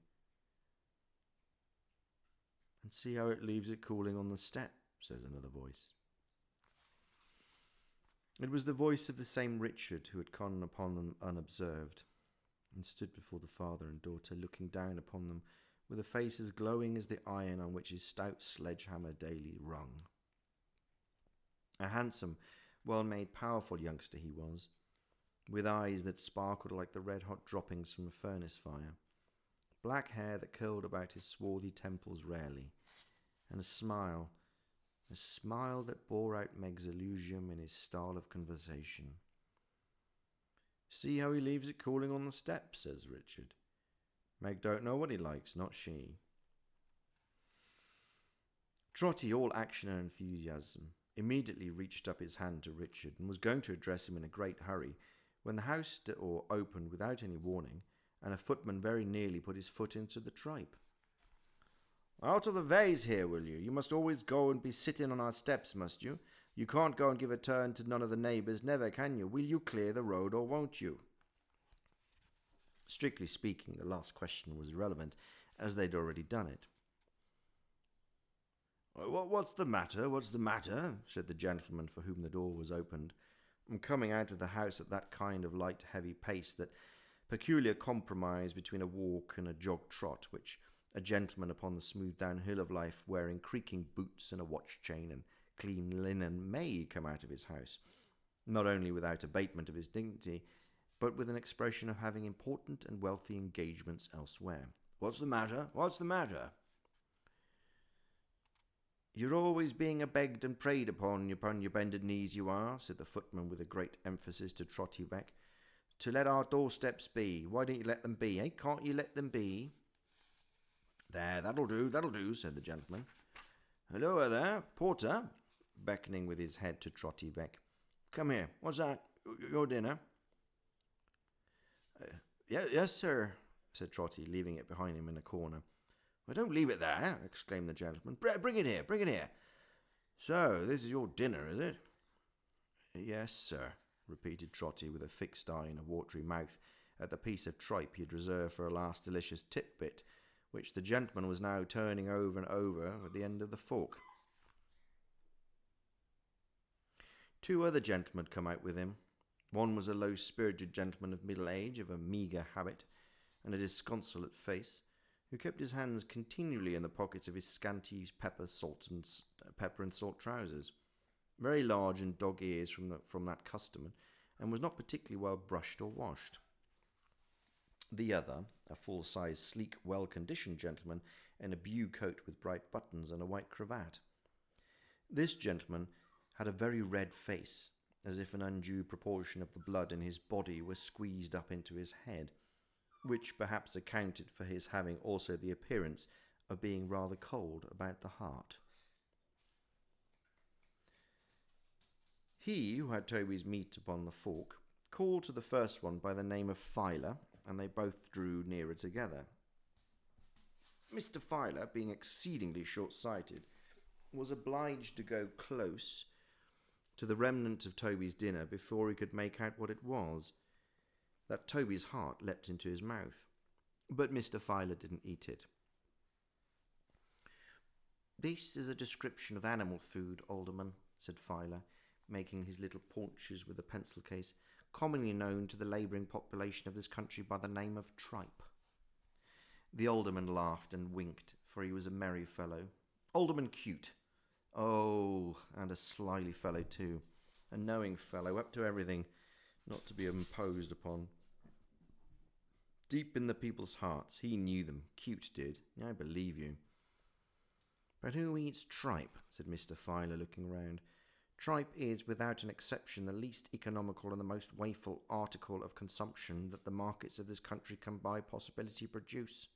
And see how it leaves it cooling on the step, says another voice. It was the voice of the same Richard who had come upon them unobserved, and stood before the father and daughter, looking down upon them with a face as glowing as the iron on which his stout sledgehammer daily rung. A handsome, well-made, powerful youngster he was, with eyes that sparkled like the red-hot droppings from a furnace fire, black hair that curled about his swarthy temples rarely, and a smile that bore out Meg's illusion in his style of conversation. See how he leaves it cooling on the step, says Richard. Meg don't know what he likes, not she. Trotty, all action and enthusiasm, immediately reached up his hand to Richard and was going to address him in a great hurry when the house door opened without any warning, and a footman very nearly put his foot into the tripe. Out of the ways here, will you? You must always go and be sitting on our steps, must you? You can't go and give a turn to none of the neighbours, never can you? Will you clear the road, or won't you? Strictly speaking, the last question was irrelevant, as they'd already done it. What's the matter? What's the matter? Said the gentleman for whom the door was opened, and coming out of the house at that kind of light, heavy pace, that peculiar compromise between a walk and a jog-trot, which a gentleman upon the smooth downhill of life, wearing creaking boots and a watch-chain and clean linen, may come out of his house, not only without abatement of his dignity, but with an expression of having important and wealthy engagements elsewhere. What's the matter? What's the matter? You're always being begged and prayed upon your bended knees, you are, said the footman with a great emphasis to Trotty Veck, to let our doorsteps be. Why don't you let them be, eh? Can't you let them be? There, that'll do, said the gentleman. Hello there, porter, beckoning with his head to Trotty Veck. Come here, what's that? Your dinner? Yes, sir, said Trotty, leaving it behind him in a corner. Well, don't leave it there, exclaimed the gentleman. Bring it here. So, this is your dinner, is it? Yes, sir, repeated Trotty with a fixed eye and a watery mouth at the piece of tripe he had reserved for a last delicious titbit, which the gentleman was now turning over and over with the end of the fork. 2 other gentlemen had come out with him. One was a low-spirited gentleman of middle age, of a meagre habit and a disconsolate face, who kept his hands continually in the pockets of his scanty pepper and salt trousers, very large and dog ears from that custom, and was not particularly well brushed or washed. The other, a full-sized, sleek, well-conditioned gentleman in a blue coat with bright buttons and a white cravat. This gentleman had a very red face, as if an undue proportion of the blood in his body was squeezed up into his head, which perhaps accounted for his having also the appearance of being rather cold about the heart. He, who had Toby's meat upon the fork, called to the first one by the name of Filer, and they both drew nearer together. Mr. Filer, being exceedingly short-sighted, was obliged to go close to the remnant of Toby's dinner before he could make out what it was. That Toby's heart leapt into his mouth, but Mr. Filer didn't eat it. "This is a description of animal food, Alderman," said Filer, making his little paunches with a pencil case, "commonly known to the labouring population of this country by the name of tripe." The alderman laughed and winked, for he was a merry fellow. Alderman Cute. Oh, and a slyly fellow too. A knowing fellow, up to everything, not to be imposed upon. Deep in the people's hearts, he knew them. Cute did. I believe you. "But who eats tripe?" said Mr. Filer, looking round. "Tripe is, without an exception, the least economical and the most wasteful article of consumption that the markets of this country can by possibility produce.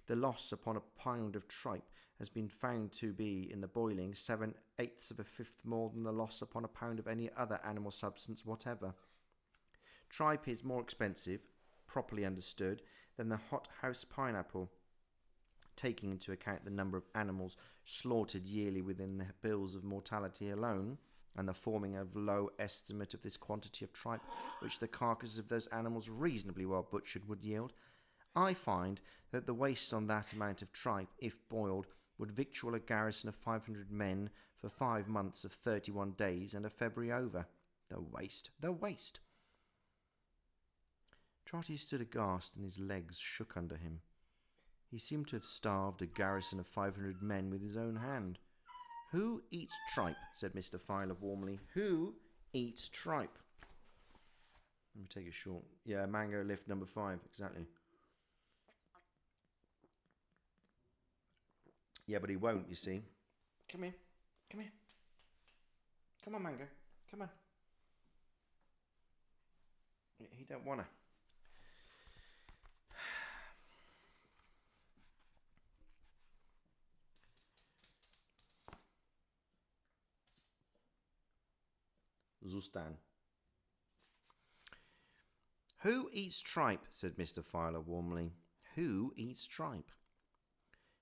The loss upon a pound of tripe has been found to be, in the boiling, 7/8 of a fifth more than the loss upon a pound of any other animal substance whatever. Tripe is more expensive, properly understood, than the hot-house pineapple, taking into account the number of animals slaughtered yearly within the bills of mortality alone, and the forming a low estimate of this quantity of tripe which the carcasses of those animals reasonably well butchered would yield, I find that the waste on that amount of tripe, if boiled, would victual a garrison of 500 men for 5 months of 31 days and a February over. The waste! The waste!" Trotty stood aghast, and his legs shook under him. He seemed to have starved a garrison of 500 men with his own hand. "Who eats tripe?" said Mr. Filer warmly. "Who eats tripe?" Let me take a short. Yeah, mango lift number 5, exactly. Yeah, but he won't, you see. Come here. Come here. Come on, Mango. Come on. He don't wanna. Zustan. "Who eats tripe?" said Mr. Filer warmly. "Who eats tripe?"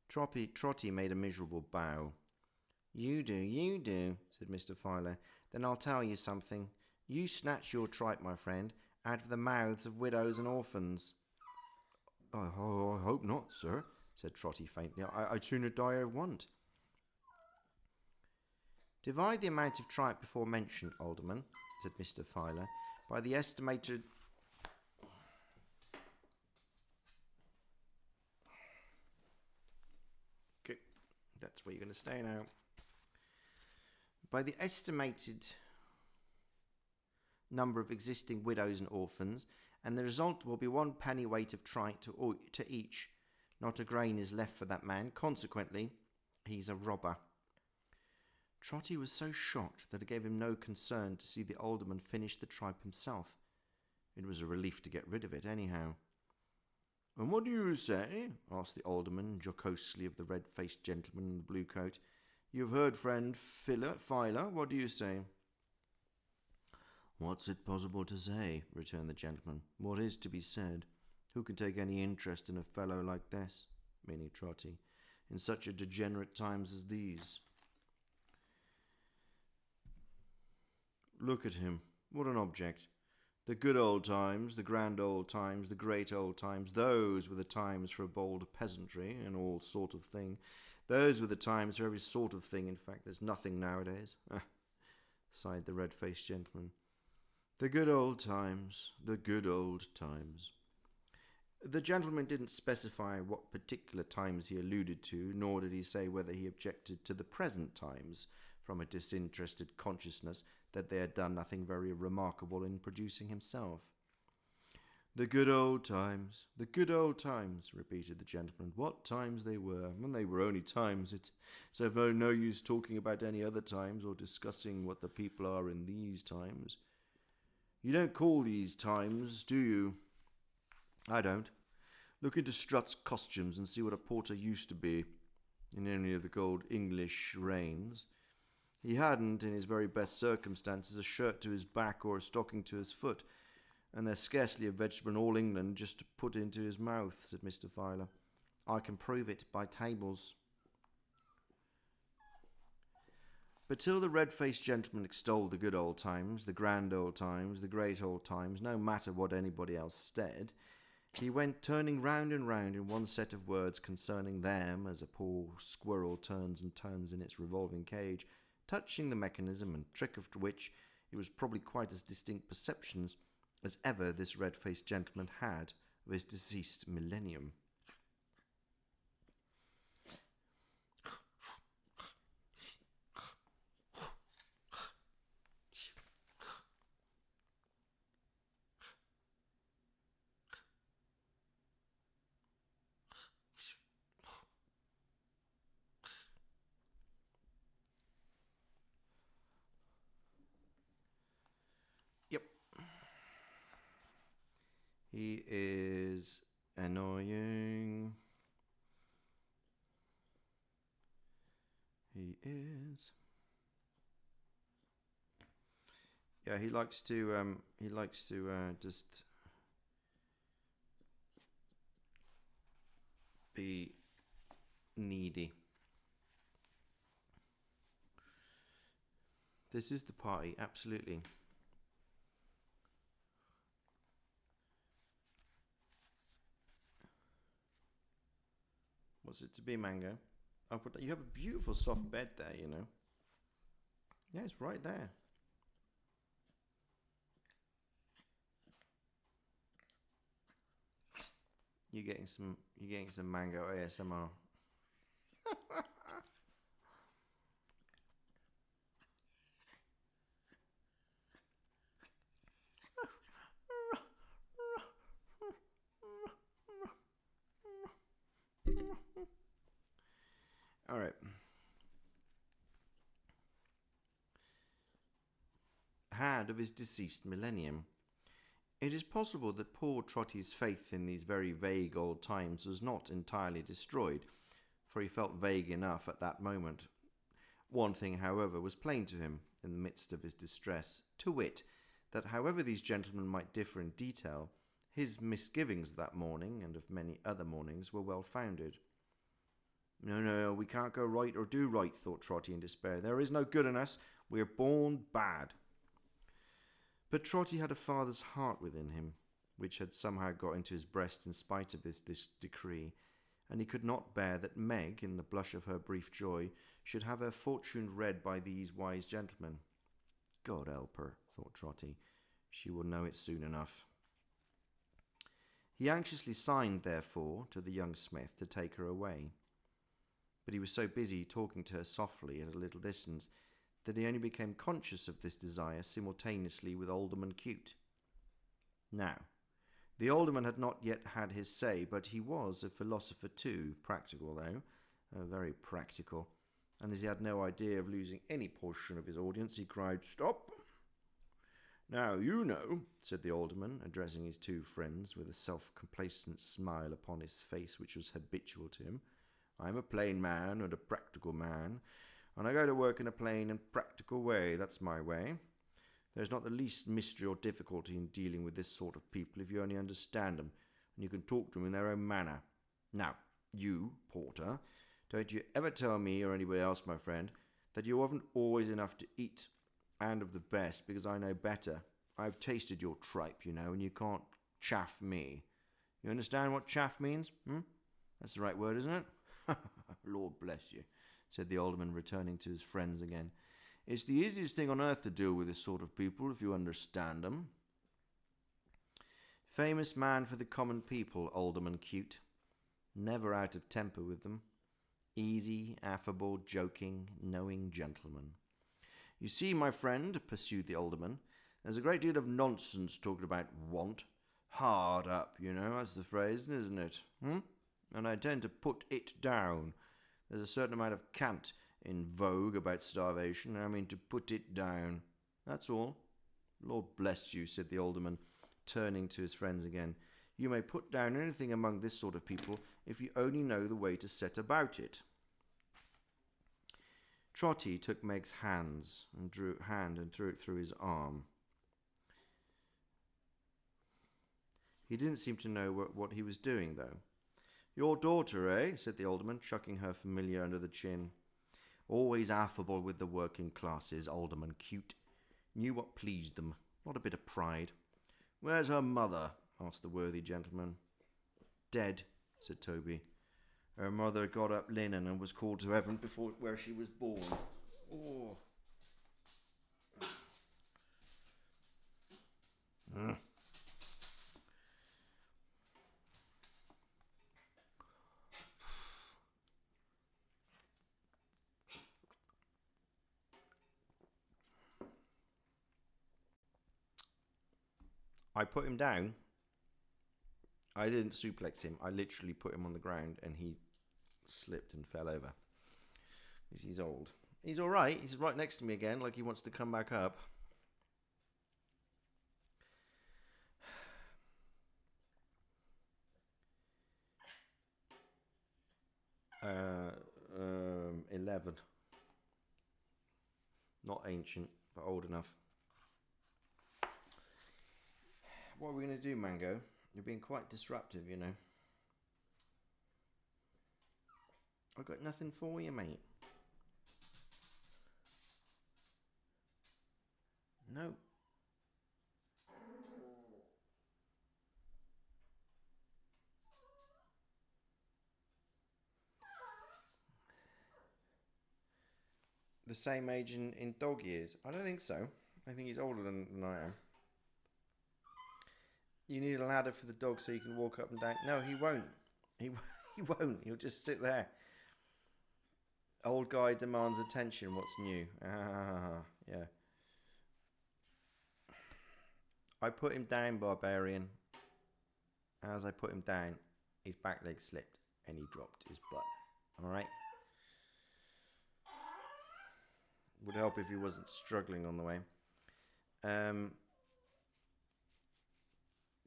Trotty made a miserable bow. You do," said Mr. Filer. "Then I'll tell you something. You snatch your tripe, my friend, out of the mouths of widows and orphans." I hope not, sir," said Trotty faintly. "I'd sooner die of want." "Divide the amount of tripe before mentioned, Alderman," said Mr. Filer, "by the estimated..." Okay, that's where you're going to stay now. "By the estimated number of existing widows and orphans, and the result will be 1 penny weight of tripe to each. Not a grain is left for that man. Consequently, he's a robber." Trotty was so shocked that it gave him no concern to see the alderman finish the tripe himself. It was a relief to get rid of it, anyhow. "And what do you say?" asked the alderman jocosely of the red-faced gentleman in the blue coat. "You've heard friend Filer. What do you say?" "What's it possible to say?" returned the gentleman. "What is to be said? Who can take any interest in a fellow like this," meaning Trotty, "in such a degenerate times as these? Look at him. What an object. The good old times, the grand old times, the great old times, those were the times for a bold peasantry and all sort of thing. Those were the times for every sort of thing. In fact, there's nothing nowadays." Sighed the red-faced gentleman. "The good old times, the good old times." The gentleman didn't specify what particular times he alluded to, nor did he say whether he objected to the present times from a disinterested consciousness that they had done nothing very remarkable in producing himself. The good old times, the good old times, repeated the gentleman. What times they were, when they were only times. It's so no use talking about any other times or discussing what the people are in these times. You don't call these times, do you? I don't. Look into Strutt's costumes and see what a porter used to be in any of the old English reigns. He hadn't, in his very best circumstances, a shirt to his back or a stocking to his foot, and there's scarcely a vegetable in all England just to put into his mouth, said Mr. Filer. I can prove it by tables. But till the red-faced gentleman extolled the good old times, the grand old times, the great old times, no matter what anybody else said, he went turning round and round in one set of words concerning them, as a poor squirrel turns and turns in its revolving cage, touching the mechanism and trick of which it was probably quite as distinct perceptions as ever this red-faced gentleman had of his deceased millennium. Yep. He is annoying. He is. Yeah, he likes to just be needy. This is the party, absolutely. What's it to be, Mango? I'll put that. You have a beautiful soft bed there, you know. Yeah, it's right there. You're getting some Mango ASMR. All right. Had of his deceased millennium. It is possible that poor Trotty's faith in these very vague old times was not entirely destroyed, for he felt vague enough at that moment. One thing, however, was plain to him in the midst of his distress, to wit, that however these gentlemen might differ in detail, his misgivings that morning, and of many other mornings, were well founded. No, we can't go right or do right, thought Trotty in despair. There is no good in us. We are born bad. But Trotty had a father's heart within him, which had somehow got into his breast in spite of this decree, and he could not bear that Meg, in the blush of her brief joy, should have her fortune read by these wise gentlemen. God help her, thought Trotty. She will know it soon enough. He anxiously signed, therefore, to the young smith to take her away. But he was so busy talking to her softly at a little distance that he only became conscious of this desire simultaneously with Alderman Cute. Now, the alderman had not yet had his say, but he was a philosopher too, practical though, very practical, and as he had no idea of losing any portion of his audience, he cried, "Stop! Now, you know," said the alderman, addressing his two friends with a self-complacent smile upon his face which was habitual to him, "I'm a plain man and a practical man, and I go to work in a plain and practical way. That's my way. There's not the least mystery or difficulty in dealing with this sort of people if you only understand them, and you can talk to them in their own manner. Now, you, Porter, don't you ever tell me or anybody else, my friend, that you haven't always enough to eat, and of the best, because I know better. I've tasted your tripe, you know, and you can't chaff me. You understand what chaff means? That's the right word, isn't it? Lord bless you, said the alderman, returning to his friends again. It's the easiest thing on earth to deal with this sort of people, if you understand them. Famous man for the common people, Alderman Cute. Never out of temper with them. Easy, affable, joking, knowing gentleman. You see, my friend, pursued the alderman, there's a great deal of nonsense talked about want, Hard up, you know, that's the phrase, isn't it? And I tend to put it down. There's a certain amount of cant in vogue about starvation, and I mean to put it down. That's all. Lord bless you, said the alderman, turning to his friends again. You may put down anything among this sort of people if you only know the way to set about it. Trotty took Meg's hand and drew it through his arm. He didn't seem to know what he was doing, though. Your daughter, eh? Said the alderman, chucking her familiar under the chin. Always affable with the working classes, Alderman Cute. Knew what pleased them, not a bit of pride. Where's her mother? Asked the worthy gentleman. Dead, said Toby. Her mother got up linen and was called to heaven before where she was born. Oh. I put him down. I didn't suplex him. I literally put him on the ground and he slipped and fell over. Because he's old. He's all right. He's right next to me again, like he wants to come back up. Uh, 11. Not ancient, but old enough. What are we going to do, Mango? You're being quite disruptive, you know. I've got nothing for you, mate. No. The same age in dog years? I don't think so. I think he's older than I am. You need a ladder for the dog so you can walk up and down. No, he won't. He won't. He'll just sit there. Old guy demands attention. What's new? Yeah. I put him down, barbarian. As I put him down, his back leg slipped and he dropped his butt. Alright? Would help if he wasn't struggling on the way.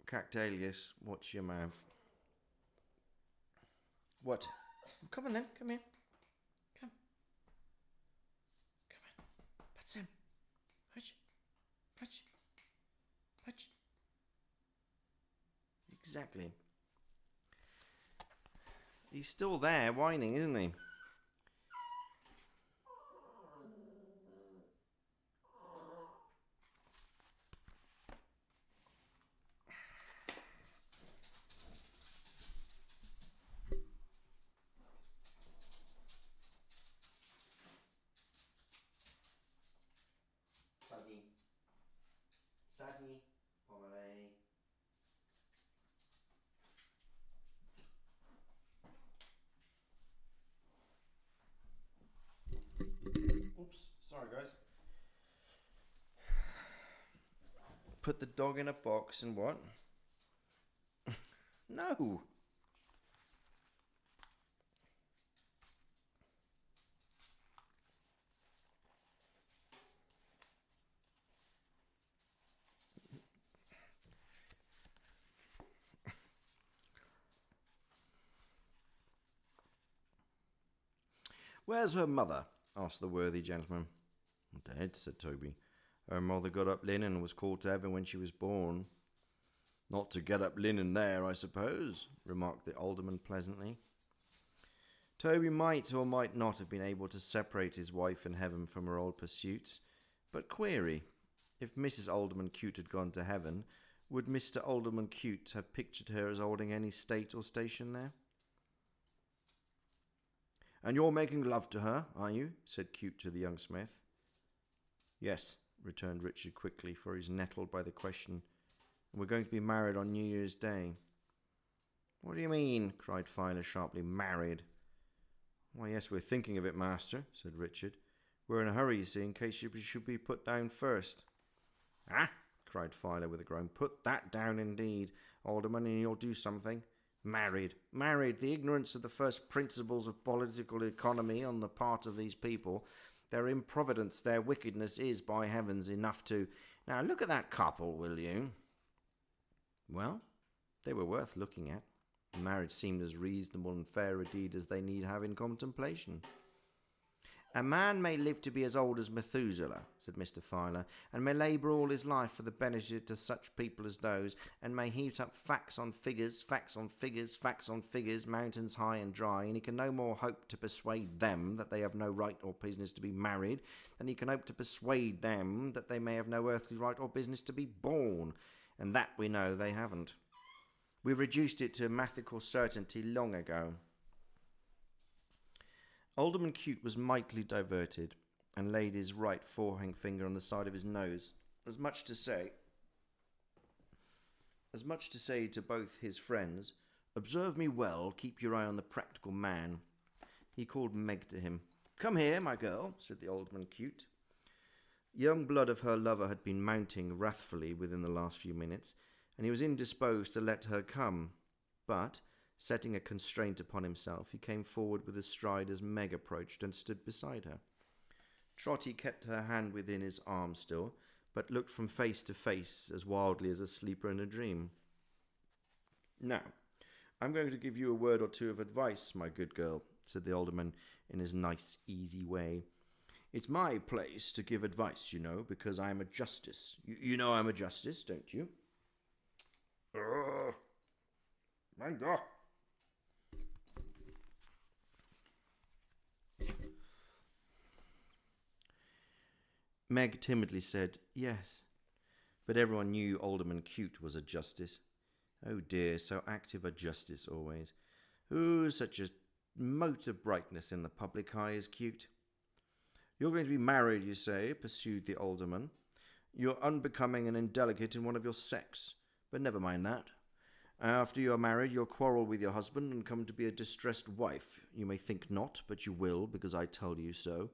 Cactalius, watch your mouth. What? Come on then, come here. Come. Come on. That's him. Hutch. Hutch. Hutch. Exactly. He's still there, whining, isn't he? Sadie, Pomeray. Oops, sorry guys. Put the dog in a box and what? No. Where's her mother? Asked the worthy gentleman. Dead, said Toby. Her mother got up linen and was called to heaven when she was born. Not to get up linen there, I suppose, remarked the alderman pleasantly. Toby might or might not have been able to separate his wife in heaven from her old pursuits, but query, if Mrs. Alderman Cute had gone to heaven, would Mr. Alderman Cute have pictured her as holding any state or station there? And you're making love to her, are you? Said Cute to the young smith. Yes, returned Richard quickly, for he's nettled by the question. And we're going to be married on New Year's Day. What do you mean? Cried Filer sharply. Married? Why, yes, we're thinking of it, master, said Richard. We're in a hurry, you see, in case you should be put down first. Ah, cried Filer with a groan. Put that down indeed. Alderman, and you'll do something. Married. Married. The ignorance of the first principles of political economy on the part of these people. Their improvidence, their wickedness is, by heavens, enough to... Now, look at that couple, will you? Well, they were worth looking at. The marriage seemed as reasonable and fair a deed as they need have in contemplation. A man may live to be as old as Methuselah, said Mr. Filer, and may labour all his life for the benefit of such people as those, and may heap up facts on figures, facts on figures, facts on figures, mountains high and dry, and he can no more hope to persuade them that they have no right or business to be married, than he can hope to persuade them that they may have no earthly right or business to be born, and that we know they haven't. We've reduced it to mathematical certainty long ago. Alderman Cute was mightily diverted, and laid his right forefinger on the side of his nose, as much to say to both his friends, "Observe me well, keep your eye on the practical man." He called Meg to him. "Come here, my girl," said the Alderman Cute. Young blood of her lover had been mounting wrathfully within the last few minutes, and he was indisposed to let her come, but... setting a constraint upon himself, he came forward with a stride as Meg approached and stood beside her. Trotty kept her hand within his arm still, but looked from face to face as wildly as a sleeper in a dream. "Now, I'm going to give you a word or two of advice, my good girl," said the alderman in his nice, easy way. "It's my place to give advice, you know, because I'm a justice. You know I'm a justice, don't you?" My God. Meg timidly said, "Yes," but everyone knew Alderman Cute was a justice. Oh dear, so active a justice always. Ooh, such a mote of brightness in the public eye is Cute. "You're going to be married, you say," pursued the alderman. "You're unbecoming and indelicate in one of your sex, but never mind that. After you are married, you'll quarrel with your husband and come to be a distressed wife. You may think not, but you will, because I tell you so.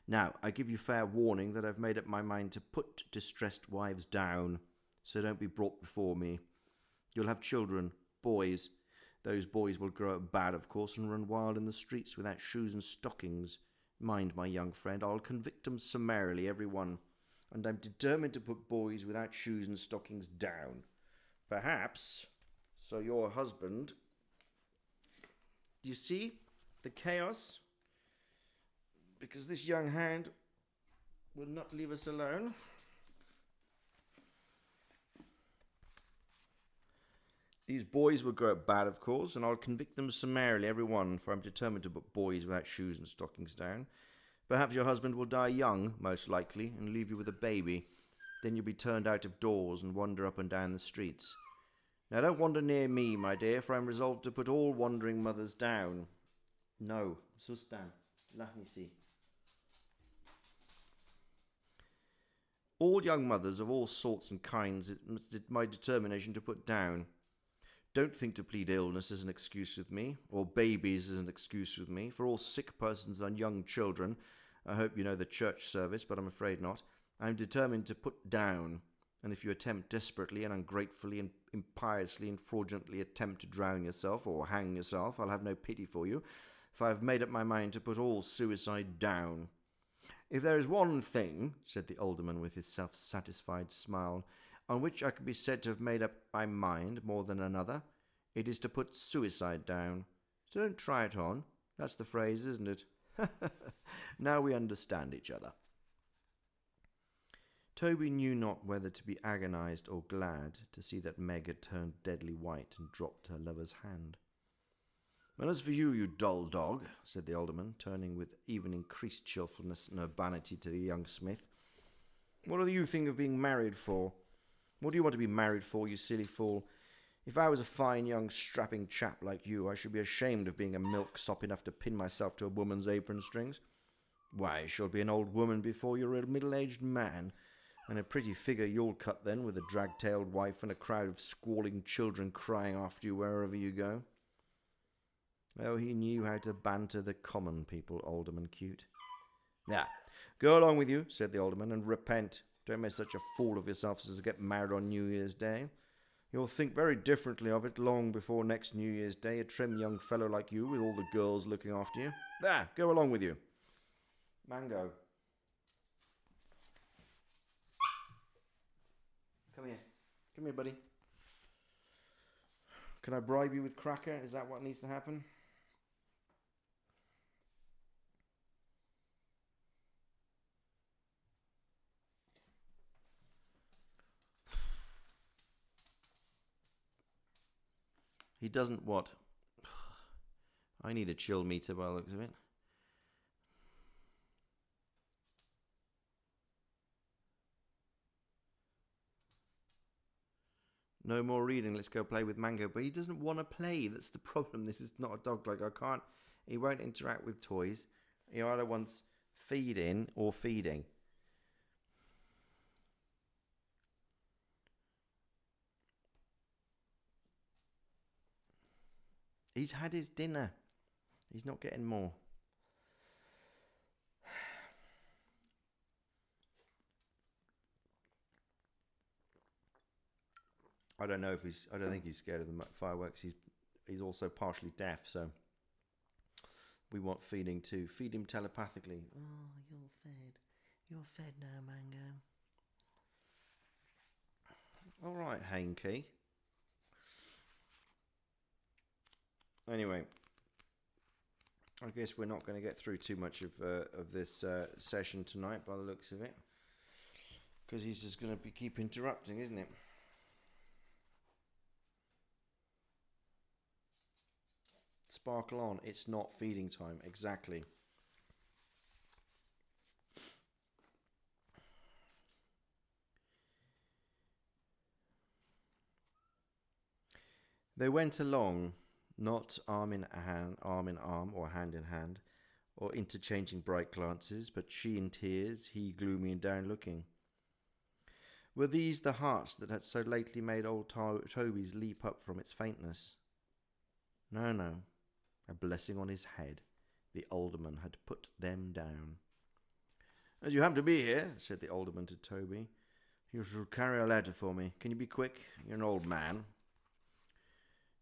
Now, I give you fair warning that I've made up my mind to put distressed wives down, so don't be brought before me. You'll have children, boys. Those boys will grow up bad, of course, and run wild in the streets without shoes and stockings. Mind, my young friend, I'll convict 'em summarily, every one, and I'm determined to put boys without shoes and stockings down. Perhaps, so your husband... Do you see the chaos? Because this young hand will not leave us alone. These boys will grow up bad, of course, and I'll convict them summarily, every one, for I'm determined to put boys without shoes and stockings down. Perhaps your husband will die young, most likely, and leave you with a baby. Then you'll be turned out of doors and wander up and down the streets. Now don't wander near me, my dear, for I'm resolved to put all wandering mothers down." "No, Sustan, Lahnisi." "All young mothers of all sorts and kinds it's my determination to put down. Don't think to plead illness as an excuse with me, or babies as an excuse with me, for all sick persons and young children, I hope you know the church service, but I'm afraid not, I'm determined to put down, and if you attempt desperately and ungratefully and impiously and fraudulently attempt to drown yourself or hang yourself, I'll have no pity for you, for I've made up my mind to put all suicide down. If there is one thing," said the alderman with his self-satisfied smile, "on which I can be said to have made up my mind more than another, it is to put suicide down. So don't try it on. That's the phrase, isn't it? Now we understand each other." Toby knew not whether to be agonized or glad to see that Meg had turned deadly white and dropped her lover's hand. "And as for you, you dull dog," said the alderman, turning with even increased cheerfulness and urbanity to the young smith, "what do you think of being married for? What do you want to be married for, you silly fool? If I was a fine young strapping chap like you, I should be ashamed of being a milksop enough to pin myself to a woman's apron strings. Why, you shall be an old woman before you're a middle-aged man, and a pretty figure you'll cut then, with a drag-tailed wife and a crowd of squalling children crying after you wherever you go." Oh, he knew how to banter the common people, Alderman Cute. "Now, go along with you," said the alderman, "and repent. Don't make such a fool of yourself as to get married on New Year's Day. You'll think very differently of it long before next New Year's Day, a trim young fellow like you with all the girls looking after you. There, go along with you. Mango. Come here. Come here, buddy. Can I bribe you with cracker? Is that what needs to happen? He doesn't what? I need a chill meter by the looks of it. No more reading, let's go play with Mango. But he doesn't want to play, that's the problem. This is not a dog, like I can't, he won't interact with toys. He either wants feeding or feeding. He's had his dinner. He's not getting more. I don't know if he's. I don't think he's scared of the fireworks. He's also partially deaf, so we want feeding too. Feed him telepathically. Oh, you're fed. You're fed now, Mango. All right, Hanky. Anyway, I guess we're not going to get through too much of this session tonight, by the looks of it, because he's just going to keep interrupting, isn't it? Sparkle on. It's not feeding time. Exactly. They went along, not arm in arm, or hand in hand, or interchanging bright glances, but she in tears, he gloomy and down looking. Were these the hearts that had so lately made old Toby's leap up from its faintness? No, no. A blessing on his head. The alderman had put them down. As you happen to be here, said the alderman to Toby, you shall carry a letter for me. Can you be quick? You're an old man.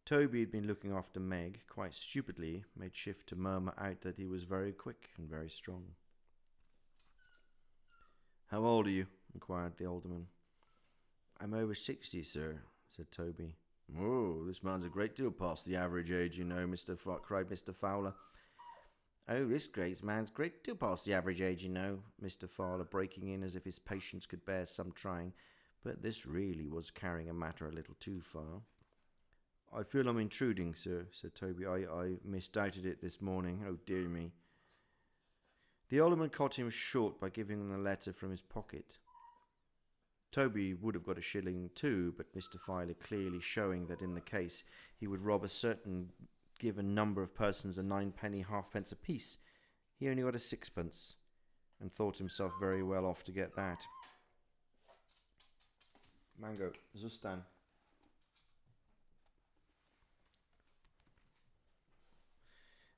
Toby had been looking after Meg, quite stupidly, made shift to murmur out that he was very quick and very strong. How old are you? Inquired the alderman. I'm over 60, sir, said Toby. Oh, this man's a great deal past the average age, you know, cried Mr. Fowler. Oh, this great man's a great deal past the average age, you know, Mr. Fowler, breaking in as if his patience could bear some trying, but this really was carrying a matter a little too far. I feel I'm intruding, sir, said Toby. I misdoubted it this morning. Oh, dear me. The alderman caught him short by giving him the letter from his pocket. Toby would have got a shilling too, but Mr. Fowler clearly showing that in the case he would rob a certain given number of persons a 9-penny halfpence apiece, he only got a 6-pence, and thought himself very well off to get that. Mango, Zustan.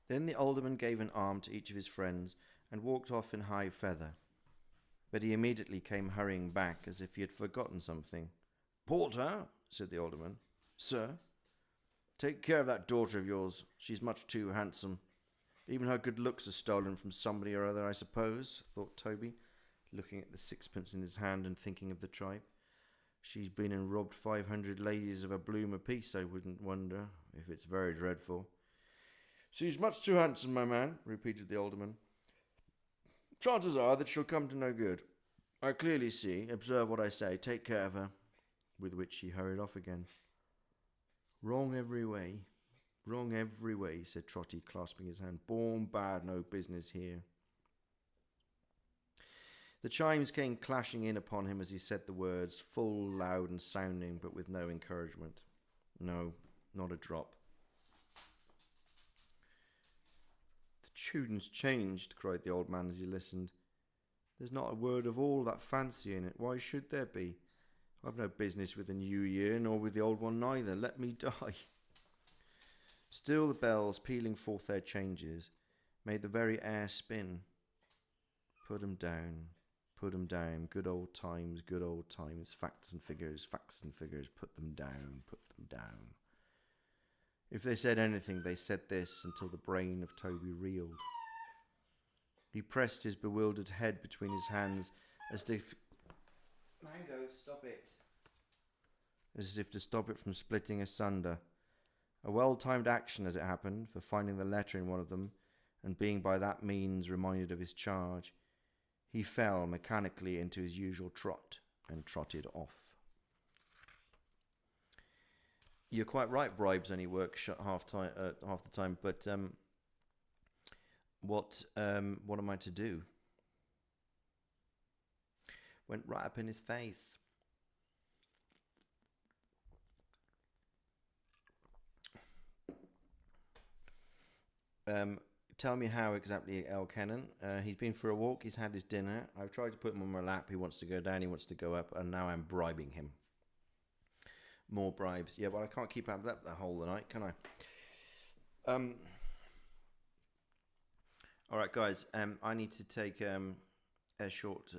Then the alderman gave an arm to each of his friends and walked off in high feather. But he immediately came hurrying back as if he had forgotten something. Porter, said the alderman. Sir? Take care of that daughter of yours. She's much too handsome. Even her good looks are stolen from somebody or other, I suppose, thought Toby, looking at the 6-pence in his hand and thinking of the tripe. She's been and robbed 500 ladies of a bloom apiece, I wouldn't wonder, if it's very dreadful. She's much too handsome, my man, repeated the alderman. Chances are that she'll come to no good. I clearly see. Observe what I say. Take care of her. With which he hurried off again. Wrong every way. Wrong every way, said Trotty, clasping his hand. Born bad, no business here. The chimes came clashing in upon him as he said the words, full, loud and sounding, but with no encouragement. No, not a drop. Tune's changed, cried the old man as he listened. There's not a word of all that fancy in it. Why should there be? I've no business with the new year, nor with the old one neither. Let me die. Still the bells, pealing forth their changes, made the very air spin. Put 'em down. Put them down. Good old times, good old times. Facts and figures, put them down, put them down. If they said anything, they said this until the brain of Toby reeled. He pressed his bewildered head between his hands as if... Mango, stop it. As if to stop it from splitting asunder. A well-timed action, as it happened, for finding the letter in one of them, and being by that means reminded of his charge. He fell mechanically into his usual trot and trotted off. You're quite right, bribes only work half the time, but what am I to do? Went right up in his face. Tell me how exactly, El Cannon. He's been for a walk, he's had his dinner. I've tried to put him on my lap, he wants to go down, he wants to go up, and now I'm bribing him. More bribes. Yeah, but I can't keep up that the whole of the night, can I? Alright guys, I need to take a short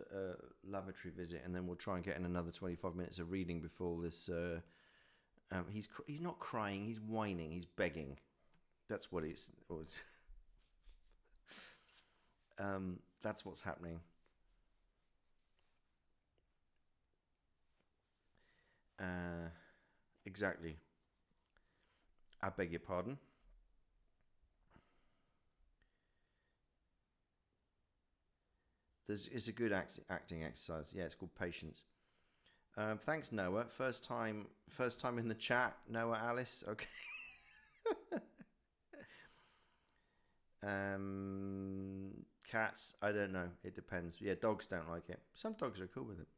lavatory visit, and then we'll try and get in another 25 minutes of reading before this... he's not crying, he's whining, he's begging. That's what it's... that's what's happening. Exactly. I beg your pardon. It's a good acting exercise. Yeah, it's called patience. Thanks, Noah. First time in the chat. Noah, Alice. Okay. Cats, I don't know. It depends. Yeah, dogs don't like it. Some dogs are cool with it.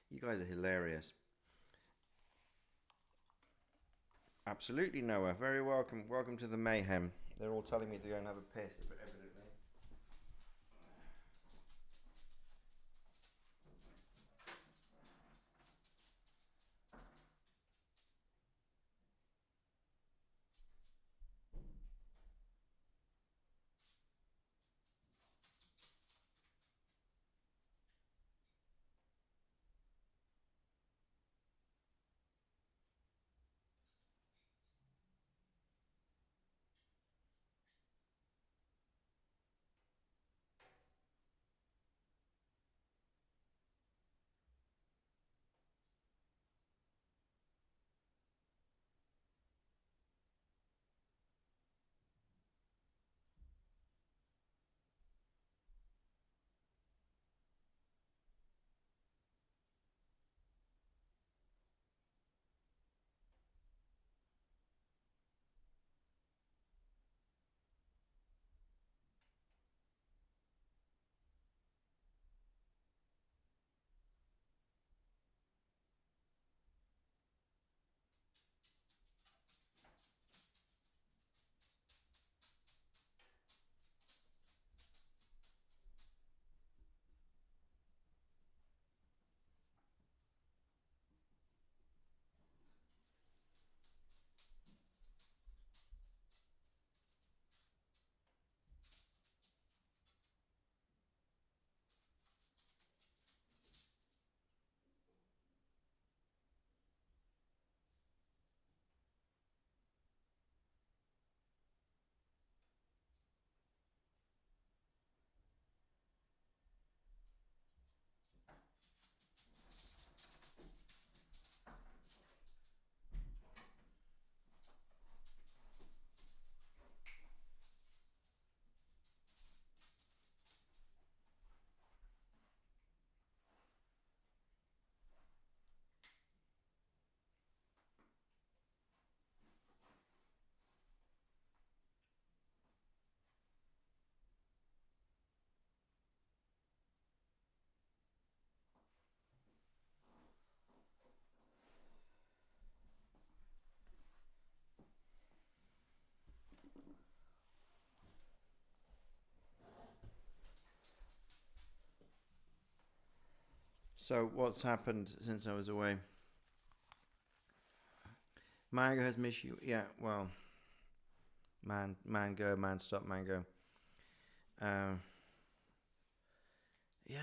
You guys are hilarious. Absolutely, Noah. Very welcome. Welcome to the mayhem. They're all telling me to go and have a piss, but evidently. So, what's happened since I was away? Mango has missed you. Yeah, well, Man go, man stop, man go. Yeah,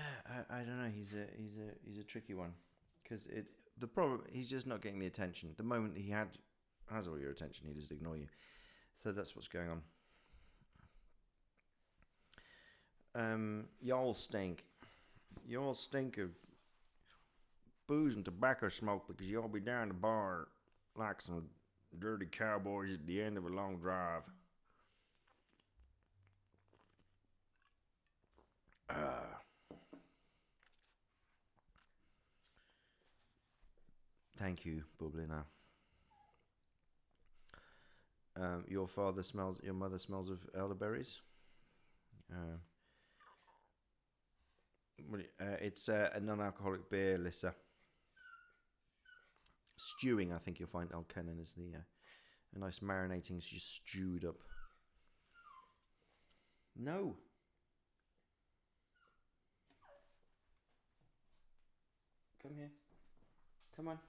I don't know. He's a tricky one because the problem he's just not getting the attention. The moment he has all your attention, he just ignore you. So that's what's going on. Y'all stink. Y'all stink of booze and tobacco smoke because y'all be down the bar like some dirty cowboys at the end of a long drive. Thank you, Bublina. Your mother smells of elderberries. It's a non-alcoholic beer, Lissa. Stewing, I think you'll find Alkenin is a nice marinating, just stewed up. No. Come here. Come on.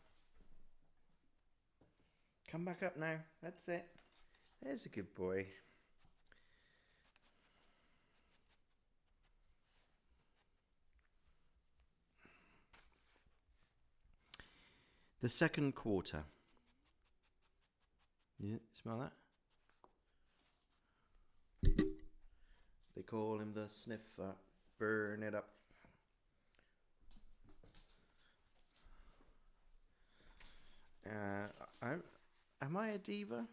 Come back up now. That's it. There's a good boy. The second quarter. You smell that? They call him the sniffer. Burn it up. Am I a diva?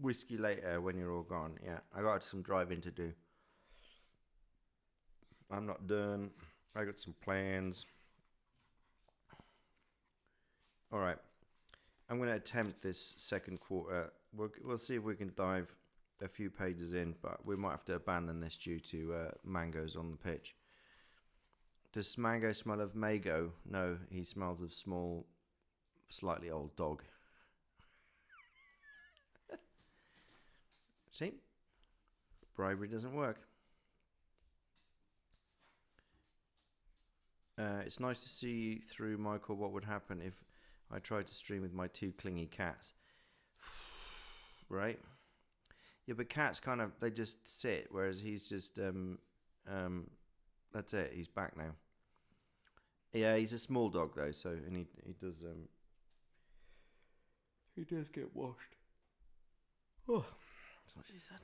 Whiskey later when you're all gone. Yeah, I got some driving to do. I'm not done. I got some plans. All right. I'm going to attempt this second quarter. We'll see if we can dive a few pages in, but we might have to abandon this due to Mango's on the pitch. Does Mango smell of Mago? No, he smells of small, slightly old dog. See? Bribery doesn't work. It's nice to see through, Michael, what would happen if I tried to stream with my two clingy cats. Right? Yeah, but cats they just sit, whereas he's just, that's it, he's back now. Yeah, he's a small dog though, so, and he does get washed. Oh, that's what she said.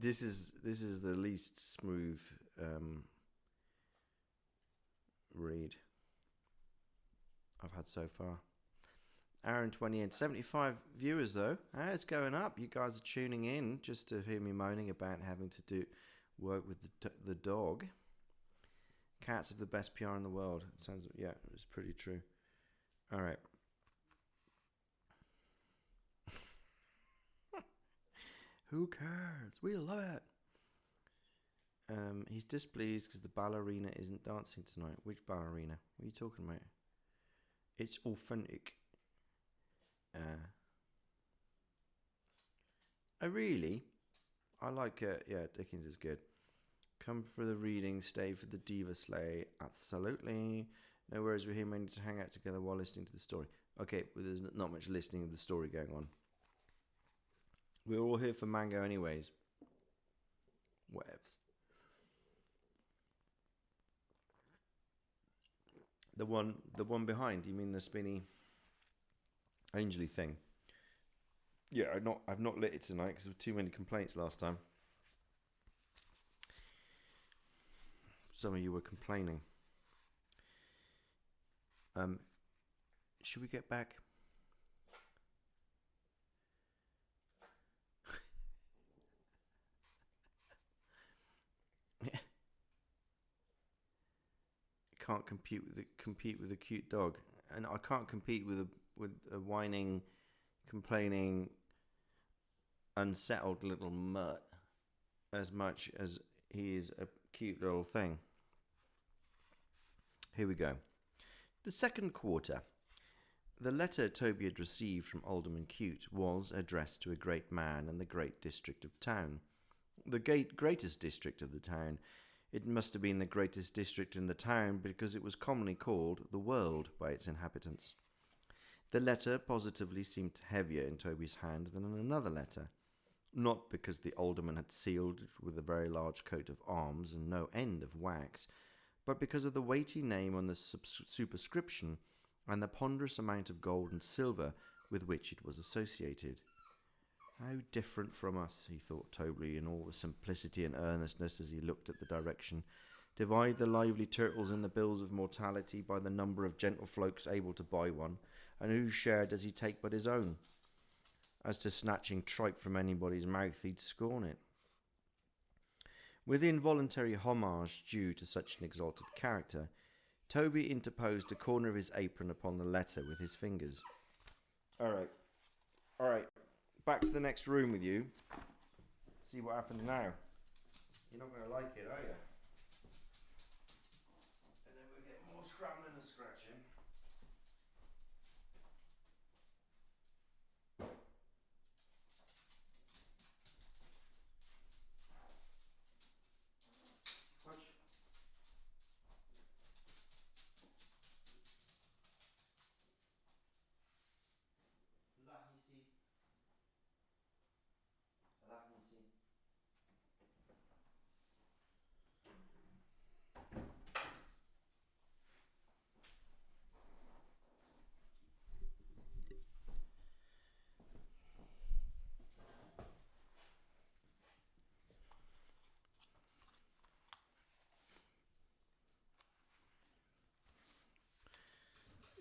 This is the least smooth read I've had so far. Hour and 20 and 75 viewers though. It's going up. You guys are tuning in just to hear me moaning about having to do work with the dog. Cats have the best PR in the world. It sounds, yeah, it's pretty true. All right. Who cares? We love it. He's displeased because the ballerina isn't dancing tonight. Which ballerina? What are you talking about? It's authentic. I like it. Yeah, Dickens is good. Come for the reading, stay for the diva sleigh. Absolutely. No worries, we're here mainly to hang out together while listening to the story. Okay, well, there's not much listening of the story going on. We're all here for Mango anyways. Whatevs. The one behind, you mean the spinny angely thing? Yeah, I've not lit it tonight because there were too many complaints last time. Some of you were complaining. Should we get back? Can't compete with a cute dog, and I can't compete with a whining, complaining, unsettled little mutt as much as he is a cute little thing. Here we go. The second quarter. The letter Toby had received from Alderman Cute was addressed to a great man in the great district of town. The greatest district of the town. It must have been the greatest district in the town because it was commonly called the world by its inhabitants. The letter positively seemed heavier in Toby's hand than another letter, not because the alderman had sealed it with a very large coat of arms and no end of wax, but because of the weighty name on the superscription and the ponderous amount of gold and silver with which it was associated. How different from us, he thought Toby in all the simplicity and earnestness as he looked at the direction. Divide the lively turtles in the bills of mortality by the number of gentlefolks able to buy one, and whose share does he take but his own? As to snatching tripe from anybody's mouth, he'd scorn it. With the involuntary homage due to such an exalted character, Toby interposed a corner of his apron upon the letter with his fingers. All right, back to the next room with you. See what happens now. You're not going to like it, are you? And then we'll get more scrambling and scratching.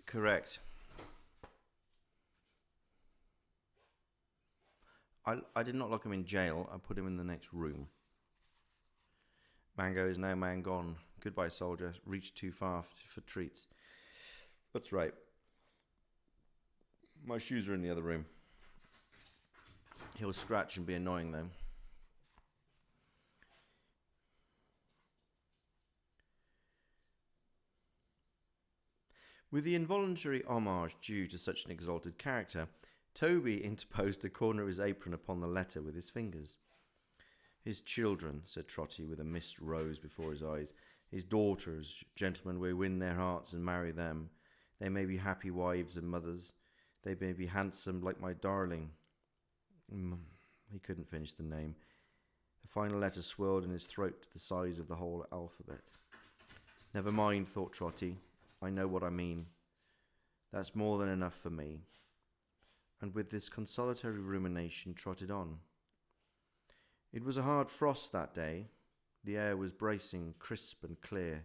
Correct. I did not lock him in jail. I put him in the next room. Mango is now man gone. Goodbye, soldier. Reached too far for treats. That's right. My shoes are in the other room. He'll scratch and be annoying, though. With the involuntary homage due to such an exalted character, Toby interposed a corner of his apron upon the letter with his fingers. His children, said Trotty, with a mist rose before his eyes. His daughters, gentlemen, we win their hearts and marry them. They may be happy wives and mothers. They may be handsome like my darling. He couldn't finish the name. The final letter swirled in his throat to the size of the whole alphabet. Never mind, thought Trotty. I know what I mean. That's more than enough for me. And with this consolatory rumination trotted on. It was a hard frost that day. The air was bracing, crisp and clear.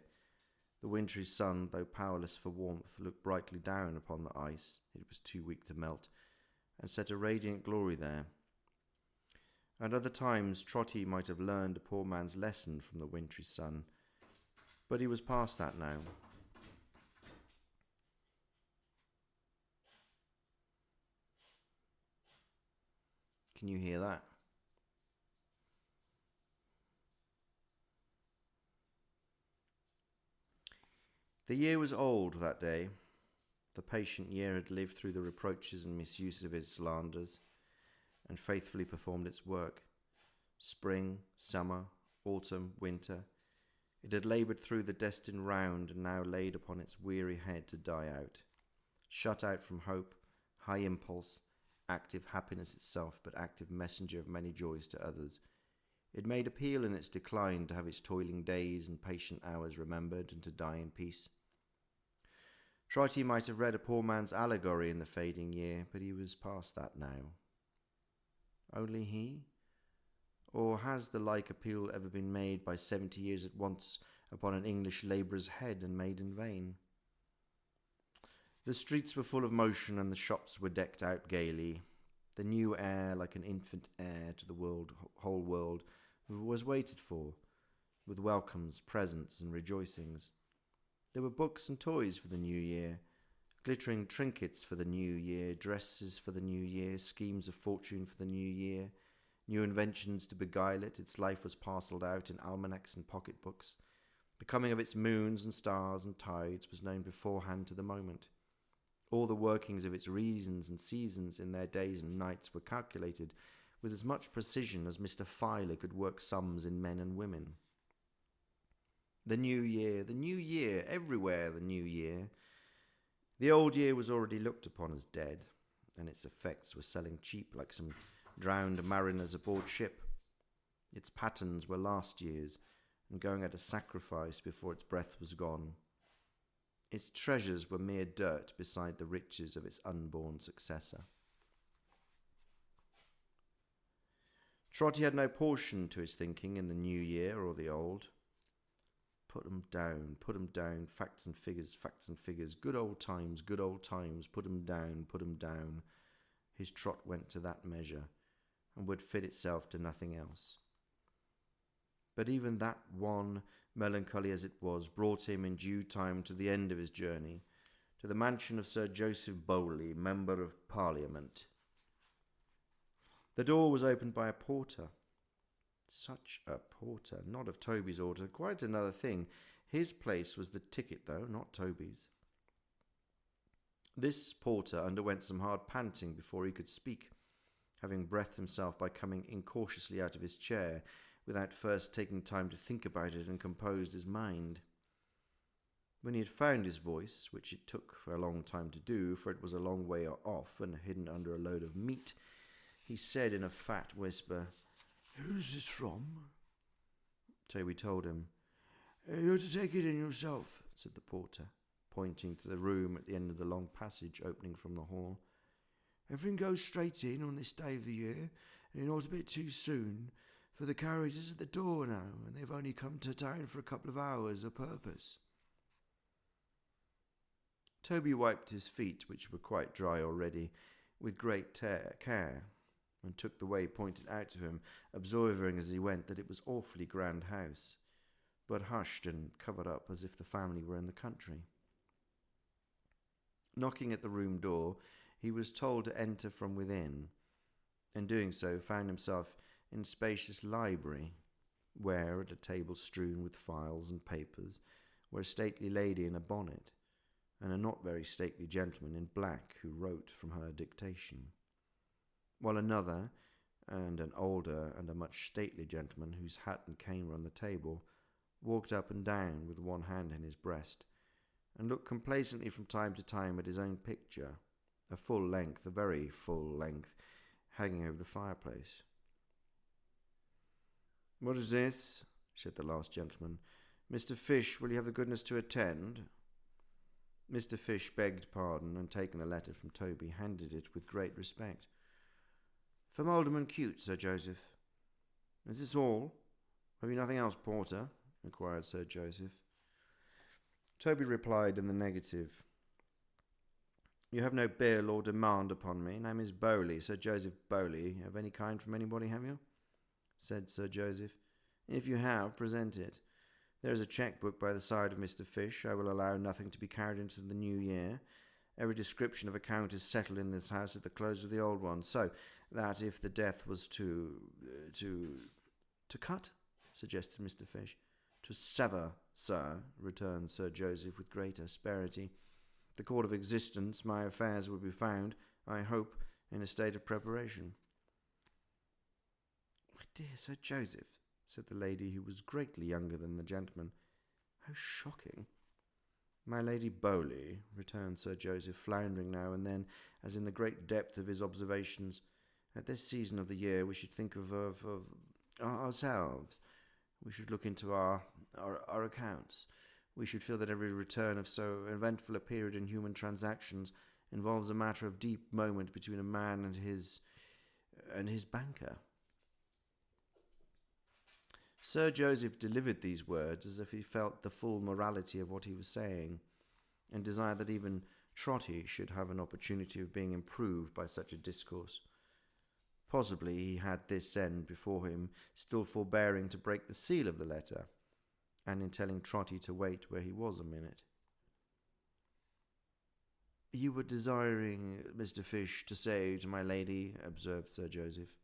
The wintry sun, though powerless for warmth, looked brightly down upon the ice. It was too weak to melt, and set a radiant glory there. At other times, Trotty might have learned a poor man's lesson from the wintry sun, but he was past that now. Can you hear that? The year was old that day. The patient year had lived through the reproaches and misuse of its slanders, and faithfully performed its work. Spring, summer, autumn, winter, it had laboured through the destined round, and now laid upon its weary head to die out. Shut out from hope, high impulse, active happiness itself, but active messenger of many joys to others. It made appeal in its decline to have its toiling days and patient hours remembered, and to die in peace. Trotty might have read a poor man's allegory in the fading year, but he was past that now. Only he? Or has the like appeal ever been made by 70 years at once upon an English labourer's head, and made in vain? The streets were full of motion, and the shops were decked out gaily. The new heir, like an infant heir to the whole world, was waited for, with welcomes, presents, and rejoicings. There were books and toys for the new year, glittering trinkets for the new year, dresses for the new year, schemes of fortune for the new year, new inventions to beguile it. Its life was parcelled out in almanacs and pocketbooks. The coming of its moons and stars and tides was known beforehand to the moment. All the workings of its reasons and seasons in their days and nights were calculated with as much precision as Mr. Filer could work sums in men and women. The new year, everywhere the new year. The old year was already looked upon as dead, and its effects were selling cheap like some drowned mariners aboard ship. Its patterns were last year's, and going at a sacrifice before its breath was gone. Its treasures were mere dirt beside the riches of its unborn successor. Trotty had no portion to his thinking in the new year or the old. Put 'em down, facts and figures, good old times, put 'em down. His trot went to that measure, and would fit itself to nothing else. But even that one, melancholy as it was, brought him in due time to the end of his journey, to the mansion of Sir Joseph Bowley, Member of Parliament. The door was opened by a porter. Such a porter, not of Toby's order, quite another thing. His place was the ticket, though, not Toby's. This porter underwent some hard panting before he could speak, having breathed himself by coming incautiously out of his chair, without first taking time to think about it and compose his mind. When he had found his voice, which it took for a long time to do, for it was a long way off and hidden under a load of meat, he said in a fat whisper, "Who's this from?" Toby told him. "You're to take it in yourself," said the porter, pointing to the room at the end of the long passage opening from the hall. "Everything goes straight in on this day of the year, and not a bit too soon, for the carriage is at the door now, and they've only come to town for a couple of hours o' purpose." Toby wiped his feet, which were quite dry already, with great care, and took the way pointed out to him, observing as he went that it was awfully grand house, but hushed and covered up as if the family were in the country. Knocking at the room door, he was told to enter from within, and doing so found himself in a spacious library, where, at a table strewn with files and papers, were a stately lady in a bonnet, and a not very stately gentleman in black who wrote from her dictation, while another, and an older and a much stately gentleman, whose hat and cane were on the table, walked up and down with one hand in his breast, and looked complacently from time to time at his own picture, a very full length, hanging over the fireplace. "What is this?" said the last gentleman. "Mr. Fish, will you have the goodness to attend?" Mr. Fish begged pardon, and taking the letter from Toby, handed it with great respect. "From Alderman Cute, Sir Joseph." "Is this all? Have you nothing else, porter?" inquired Sir Joseph. Toby replied in the negative. "You have no bill or demand upon me. Name is Bowley, Sir Joseph Bowley. Of any kind from anybody, have you?" said Sir Joseph. "If you have, present it. There is a cheque-book by the side of Mr. Fish. I will allow nothing to be carried into the new year. Every description of account is settled in this house at the close of the old one, so that if the death was to cut," suggested Mr. Fish. "To sever, sir," returned Sir Joseph with great asperity. "The court of existence, my affairs will be found, I hope, in a state of preparation." "My dear Sir Joseph," said the lady, who was greatly younger than the gentleman, "how shocking!" "My Lady Bowley," returned Sir Joseph, floundering now and then, as in the great depth of his observations, "at this season of the year we should think of ourselves. We should look into our accounts. We should feel that every return of so eventful a period in human transactions involves a matter of deep moment between a man and his banker." Sir Joseph delivered these words as if he felt the full morality of what he was saying, and desired that even Trotty should have an opportunity of being improved by such a discourse. Possibly he had this end before him, still forbearing to break the seal of the letter, and in telling Trotty to wait where he was a minute. "You were desiring Mr. Fish to say to my lady," observed Sir Joseph.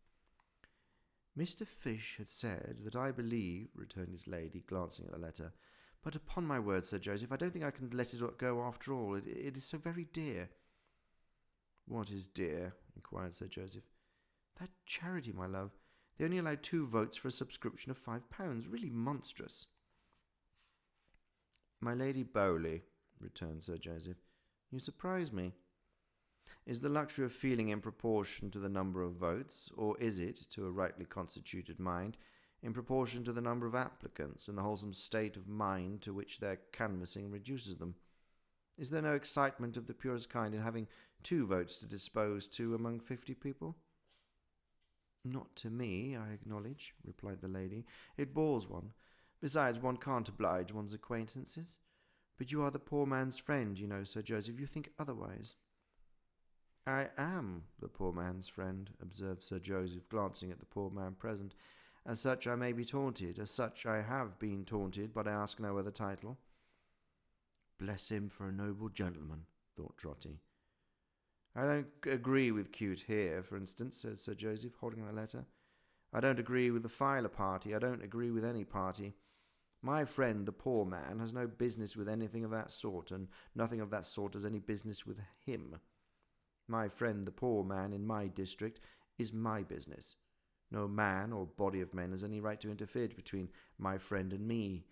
"Mr. Fish had said that I believe," returned his lady, glancing at the letter. "But upon my word, Sir Joseph, I don't think I can let it go after all. It is so very dear." "What is dear?" inquired Sir Joseph. "That charity, my love. They only allowed 2 votes for a subscription of £5. Really monstrous." "My Lady Bowley," returned Sir Joseph, "you surprise me. Is the luxury of feeling in proportion to the number of votes, or is it, to a rightly constituted mind, in proportion to the number of applicants and the wholesome state of mind to which their canvassing reduces them? Is there no excitement of the purest kind in having 2 votes to dispose to among 50 people?" "Not to me, I acknowledge," replied the lady. "It bores one. Besides, one can't oblige one's acquaintances. But you are the poor man's friend, you know, Sir Joseph. You think otherwise." "I am the poor man's friend," observed Sir Joseph, glancing at the poor man present. "As such I may be taunted, as such I have been taunted, but I ask no other title." "Bless him for a noble gentleman," thought Trotty. "I don't agree with Cute here, for instance," said Sir Joseph, holding the letter. "I don't agree with the Filer party. I don't agree with any party. My friend, the poor man, has no business with anything of that sort, and nothing of that sort has any business with him. My friend, the poor man, in my district, is my business. No man or body of men has any right to interfere between my friend and me.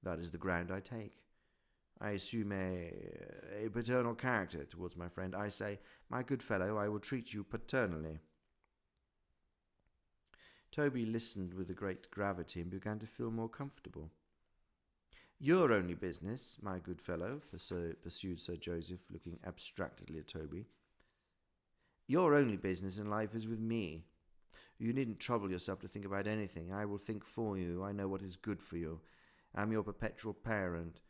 That is the ground I take. I assume a paternal character towards my friend. I say, my good fellow, I will treat you paternally." Toby listened with a great gravity and began to feel more comfortable. "Your only business, my good fellow," pursued Sir Joseph, looking abstractedly at Toby, "your only business in life is with me. You needn't trouble yourself to think about anything. I will think for you. I know what is good for you. I am your perpetual parent.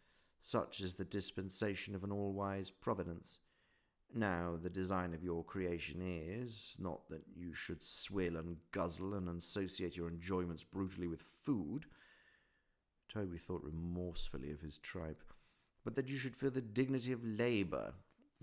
Such is the dispensation of an all-wise Providence. Now, the design of your creation is, not that you should swill and guzzle and associate your enjoyments brutally with food," Toby thought remorsefully of his tripe, "but that you should feel the dignity of labour,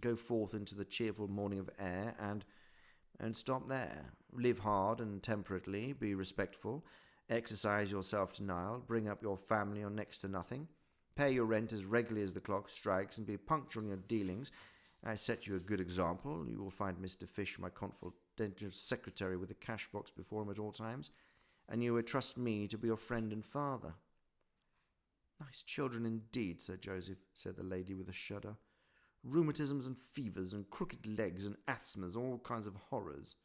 go forth into the cheerful morning of air, and stop there. Live hard and temperately, be respectful, exercise your self-denial, bring up your family on next to nothing, pay your rent as regularly as the clock strikes, and be punctual in your dealings. I set you a good example. You will find Mr. Fish my confidential secretary with a cash box before him at all times, and you would trust me to be your friend and father." "Nice children indeed, Sir Joseph," said the lady with a shudder. "Rheumatisms and fevers and crooked legs and asthmas, all kinds of horrors."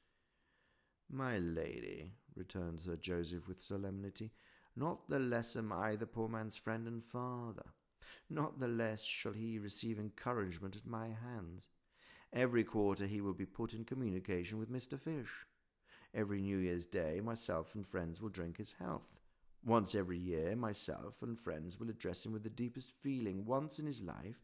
"My lady," returned Sir Joseph with solemnity, "not the less am I the poor man's friend and father. Not the less shall he receive encouragement at my hands. Every quarter he will be put in communication with Mr. Fish. Every New Year's Day myself and friends will drink his health. Once every year myself and friends will address him with the deepest feeling. Once in his life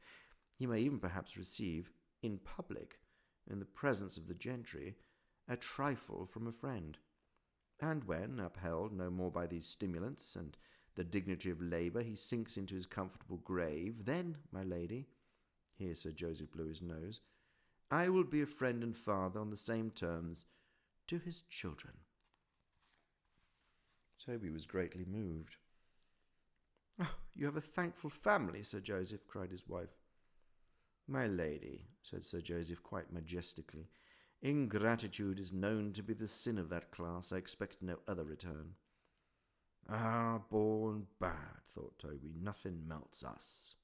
he may even perhaps receive, in public, in the presence of the gentry, a trifle from a friend. And when, upheld no more by these stimulants and the dignity of labour, he sinks into his comfortable grave, then, my lady," here Sir Joseph blew his nose, "I will be a friend and father on the same terms to his children." Toby was greatly moved. "Oh, you have a thankful family, Sir Joseph," cried his wife. "My lady," said Sir Joseph quite majestically, "ingratitude is known to be the sin of that class. I expect no other return." "Ah, born bad," thought Toby. "Nothing melts us."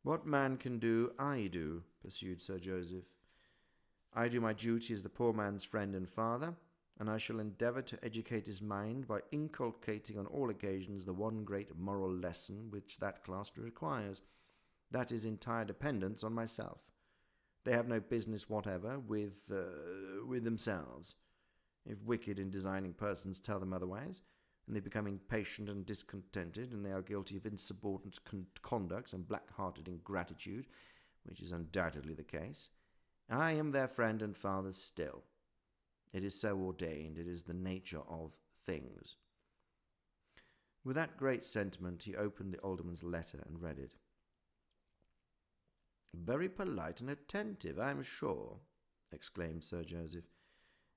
"What man can do, I do," pursued Sir Joseph. "I do my duty as the poor man's friend and father, and I shall endeavour to educate his mind by inculcating on all occasions the one great moral lesson which that class requires. That is entire dependence on myself. They have no business whatever with themselves. If wicked and designing persons tell them otherwise, and they become impatient and discontented, and they are guilty of insubordinate conduct and black-hearted ingratitude, which is undoubtedly the case, I am their friend and father still. It is so ordained. It is the nature of things." With that great sentiment he opened the alderman's letter and read it. "Very polite and attentive, I am sure," exclaimed Sir Joseph.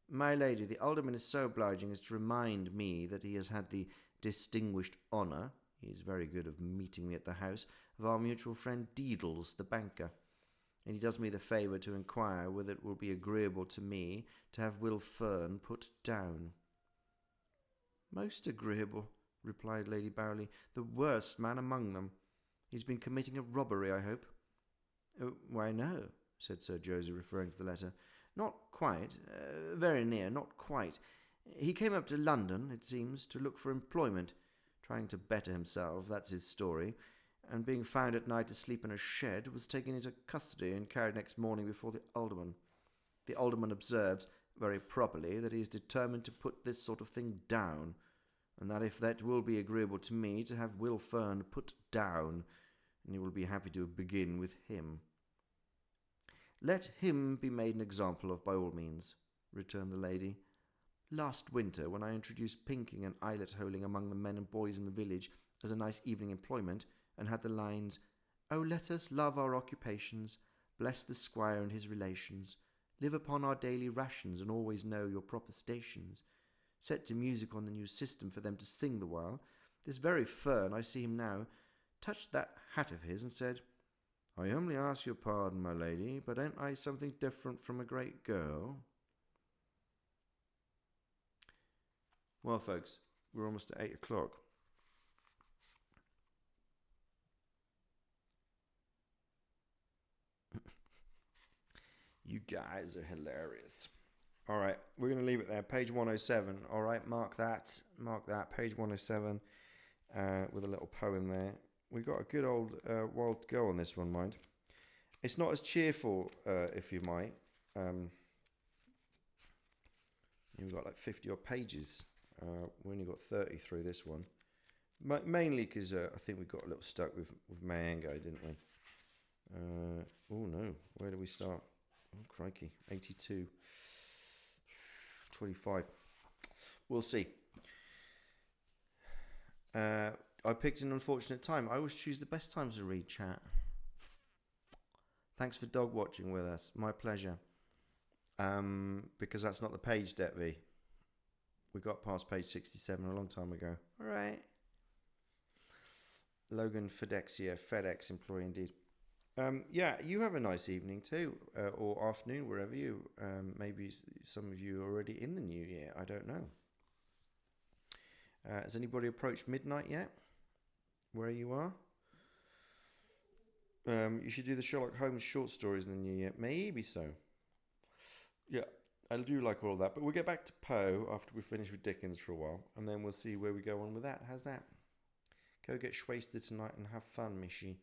"My lady, the alderman is so obliging as to remind me that he has had the distinguished honour, he is very good, of meeting me at the house of our mutual friend Deedles, the banker, and he does me the favour to inquire whether it will be agreeable to me to have Will Fern put down." "Most agreeable," replied Lady Bowley, "the worst man among them. He's been committing a robbery, I hope." "Oh, why, no," said Sir Joseph, referring to the letter. "Not quite. Very near, not quite. He came up to London, it seems, to look for employment, trying to better himself, that's his story, and being found at night asleep in a shed, was taken into custody and carried next morning before the alderman. The alderman observes, very properly, that he is determined to put this sort of thing down, and that if that will be agreeable to me to have Will Fern put down, and he will be happy to begin with him." "Let him be made an example of by all means," returned the lady. "Last winter, when I introduced pinking and eyelet holing among the men and boys in the village as a nice evening employment, and had the lines, 'Oh, let us love our occupations, bless the squire and his relations, live upon our daily rations and always know your proper stations,' set to music on the new system for them to sing the while, this very Fern, I see him now, touched that hat of his and said, 'I humbly ask your pardon, my lady, but ain't I something different from a great girl?'" Well, folks, we're almost at 8 o'clock. You guys are hilarious. All right, we're going to leave it there. Page 107. All right, mark that. Page 107 with a little poem there. We got a good old while to go on this one, mind. It's not as cheerful, if you might. We've got like 50 odd pages. We only got 30 through this one. Mainly because I think we got a little stuck with Mango, didn't we? Oh no, where do we start? Oh, crikey, 82. 25. We'll see. I picked an unfortunate time. I always choose the best times to read, chat. Thanks for dog watching with us. My pleasure. Because that's not the page, Detvy. We got past page 67 a long time ago. All right. Logan FedEx employee indeed. Yeah, you have a nice evening too, or afternoon, wherever you. Maybe some of you are already in the new year. I don't know. Has anybody approached midnight yet? Where you are? You should do the Sherlock Holmes short stories in the new year. Maybe so. Yeah, I do like all of that. But we'll get back to Poe after we finish with Dickens for a while, and then we'll see where we go on with that. How's that? Go get wasted tonight and have fun, Mishi.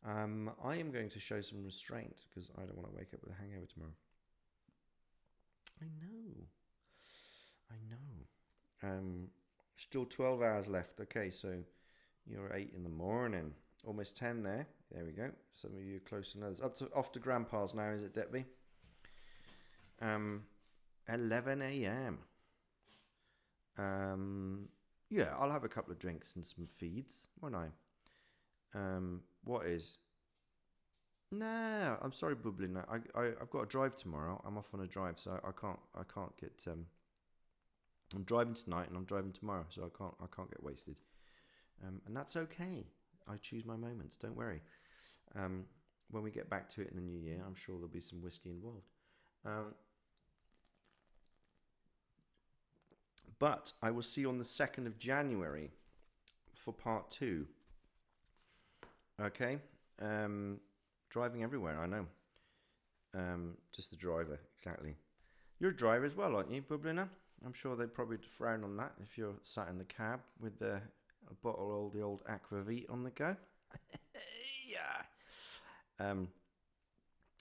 I am going to show some restraint because I don't want to wake up with a hangover tomorrow. I know. Still 12 hours left. Okay, so you're 8 in the morning. Almost 10 there. There we go. Some of you are closer than others. Off to Grandpa's now, is it, Debbie? 11 a.m. Yeah, I'll have a couple of drinks and some feeds, won't I? What is? No, I'm sorry, Bubbling. I've got a drive tomorrow. I'm off on a drive, so I can't get. I'm driving tonight and I'm driving tomorrow, so I can't get wasted. And that's okay. I choose my moments. Don't worry. When we get back to it in the new year, I'm sure there'll be some whiskey involved. But I will see you on the 2nd of January for part 2. Okay. Driving everywhere, I know. Just the driver, exactly. You're a driver as well, aren't you, Bublina? I'm sure they'd probably frown on that if you're sat in the cab with a bottle of the old Aquavit on the go. Yeah.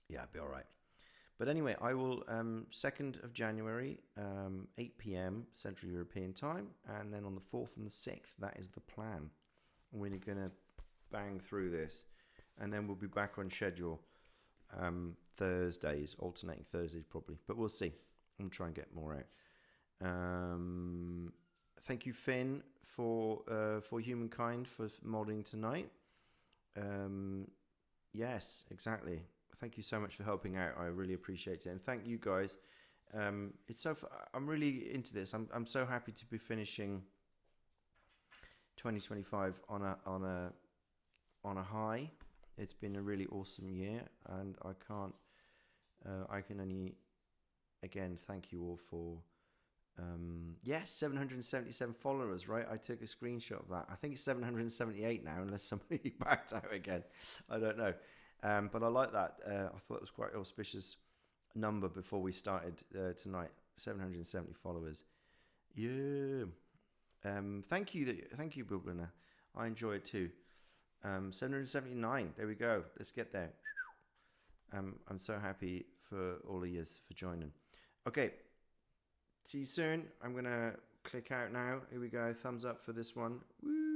Yeah, I'd be all right. But anyway, I will 2nd of January, 8 p.m. Central European Time, and then on the 4th and the 6th, that is the plan. And we're going to bang through this, and then we'll be back on schedule Thursdays, alternating Thursdays probably, but we'll see. I'm try and get more out. Thank you, Finn, for Humankind for modding tonight. Yes, exactly. Thank you so much for helping out. I really appreciate it, and thank you guys. It's so I'm really into this. I'm so happy to be finishing 2025 on a high. It's been a really awesome year, and I can only again thank you all for Yes, 777 followers, right? I took a screenshot of that. I think it's 778 now, unless somebody backed out again. I don't know. But I like that. I thought it was quite auspicious number before we started tonight. 770 followers. Yeah. Thank you, Bublina. I enjoy it too. 779. There we go. Let's get there. I'm so happy for all of you for joining. Okay. See you soon. I'm gonna click out now. Here we go. Thumbs up for this one. Woo.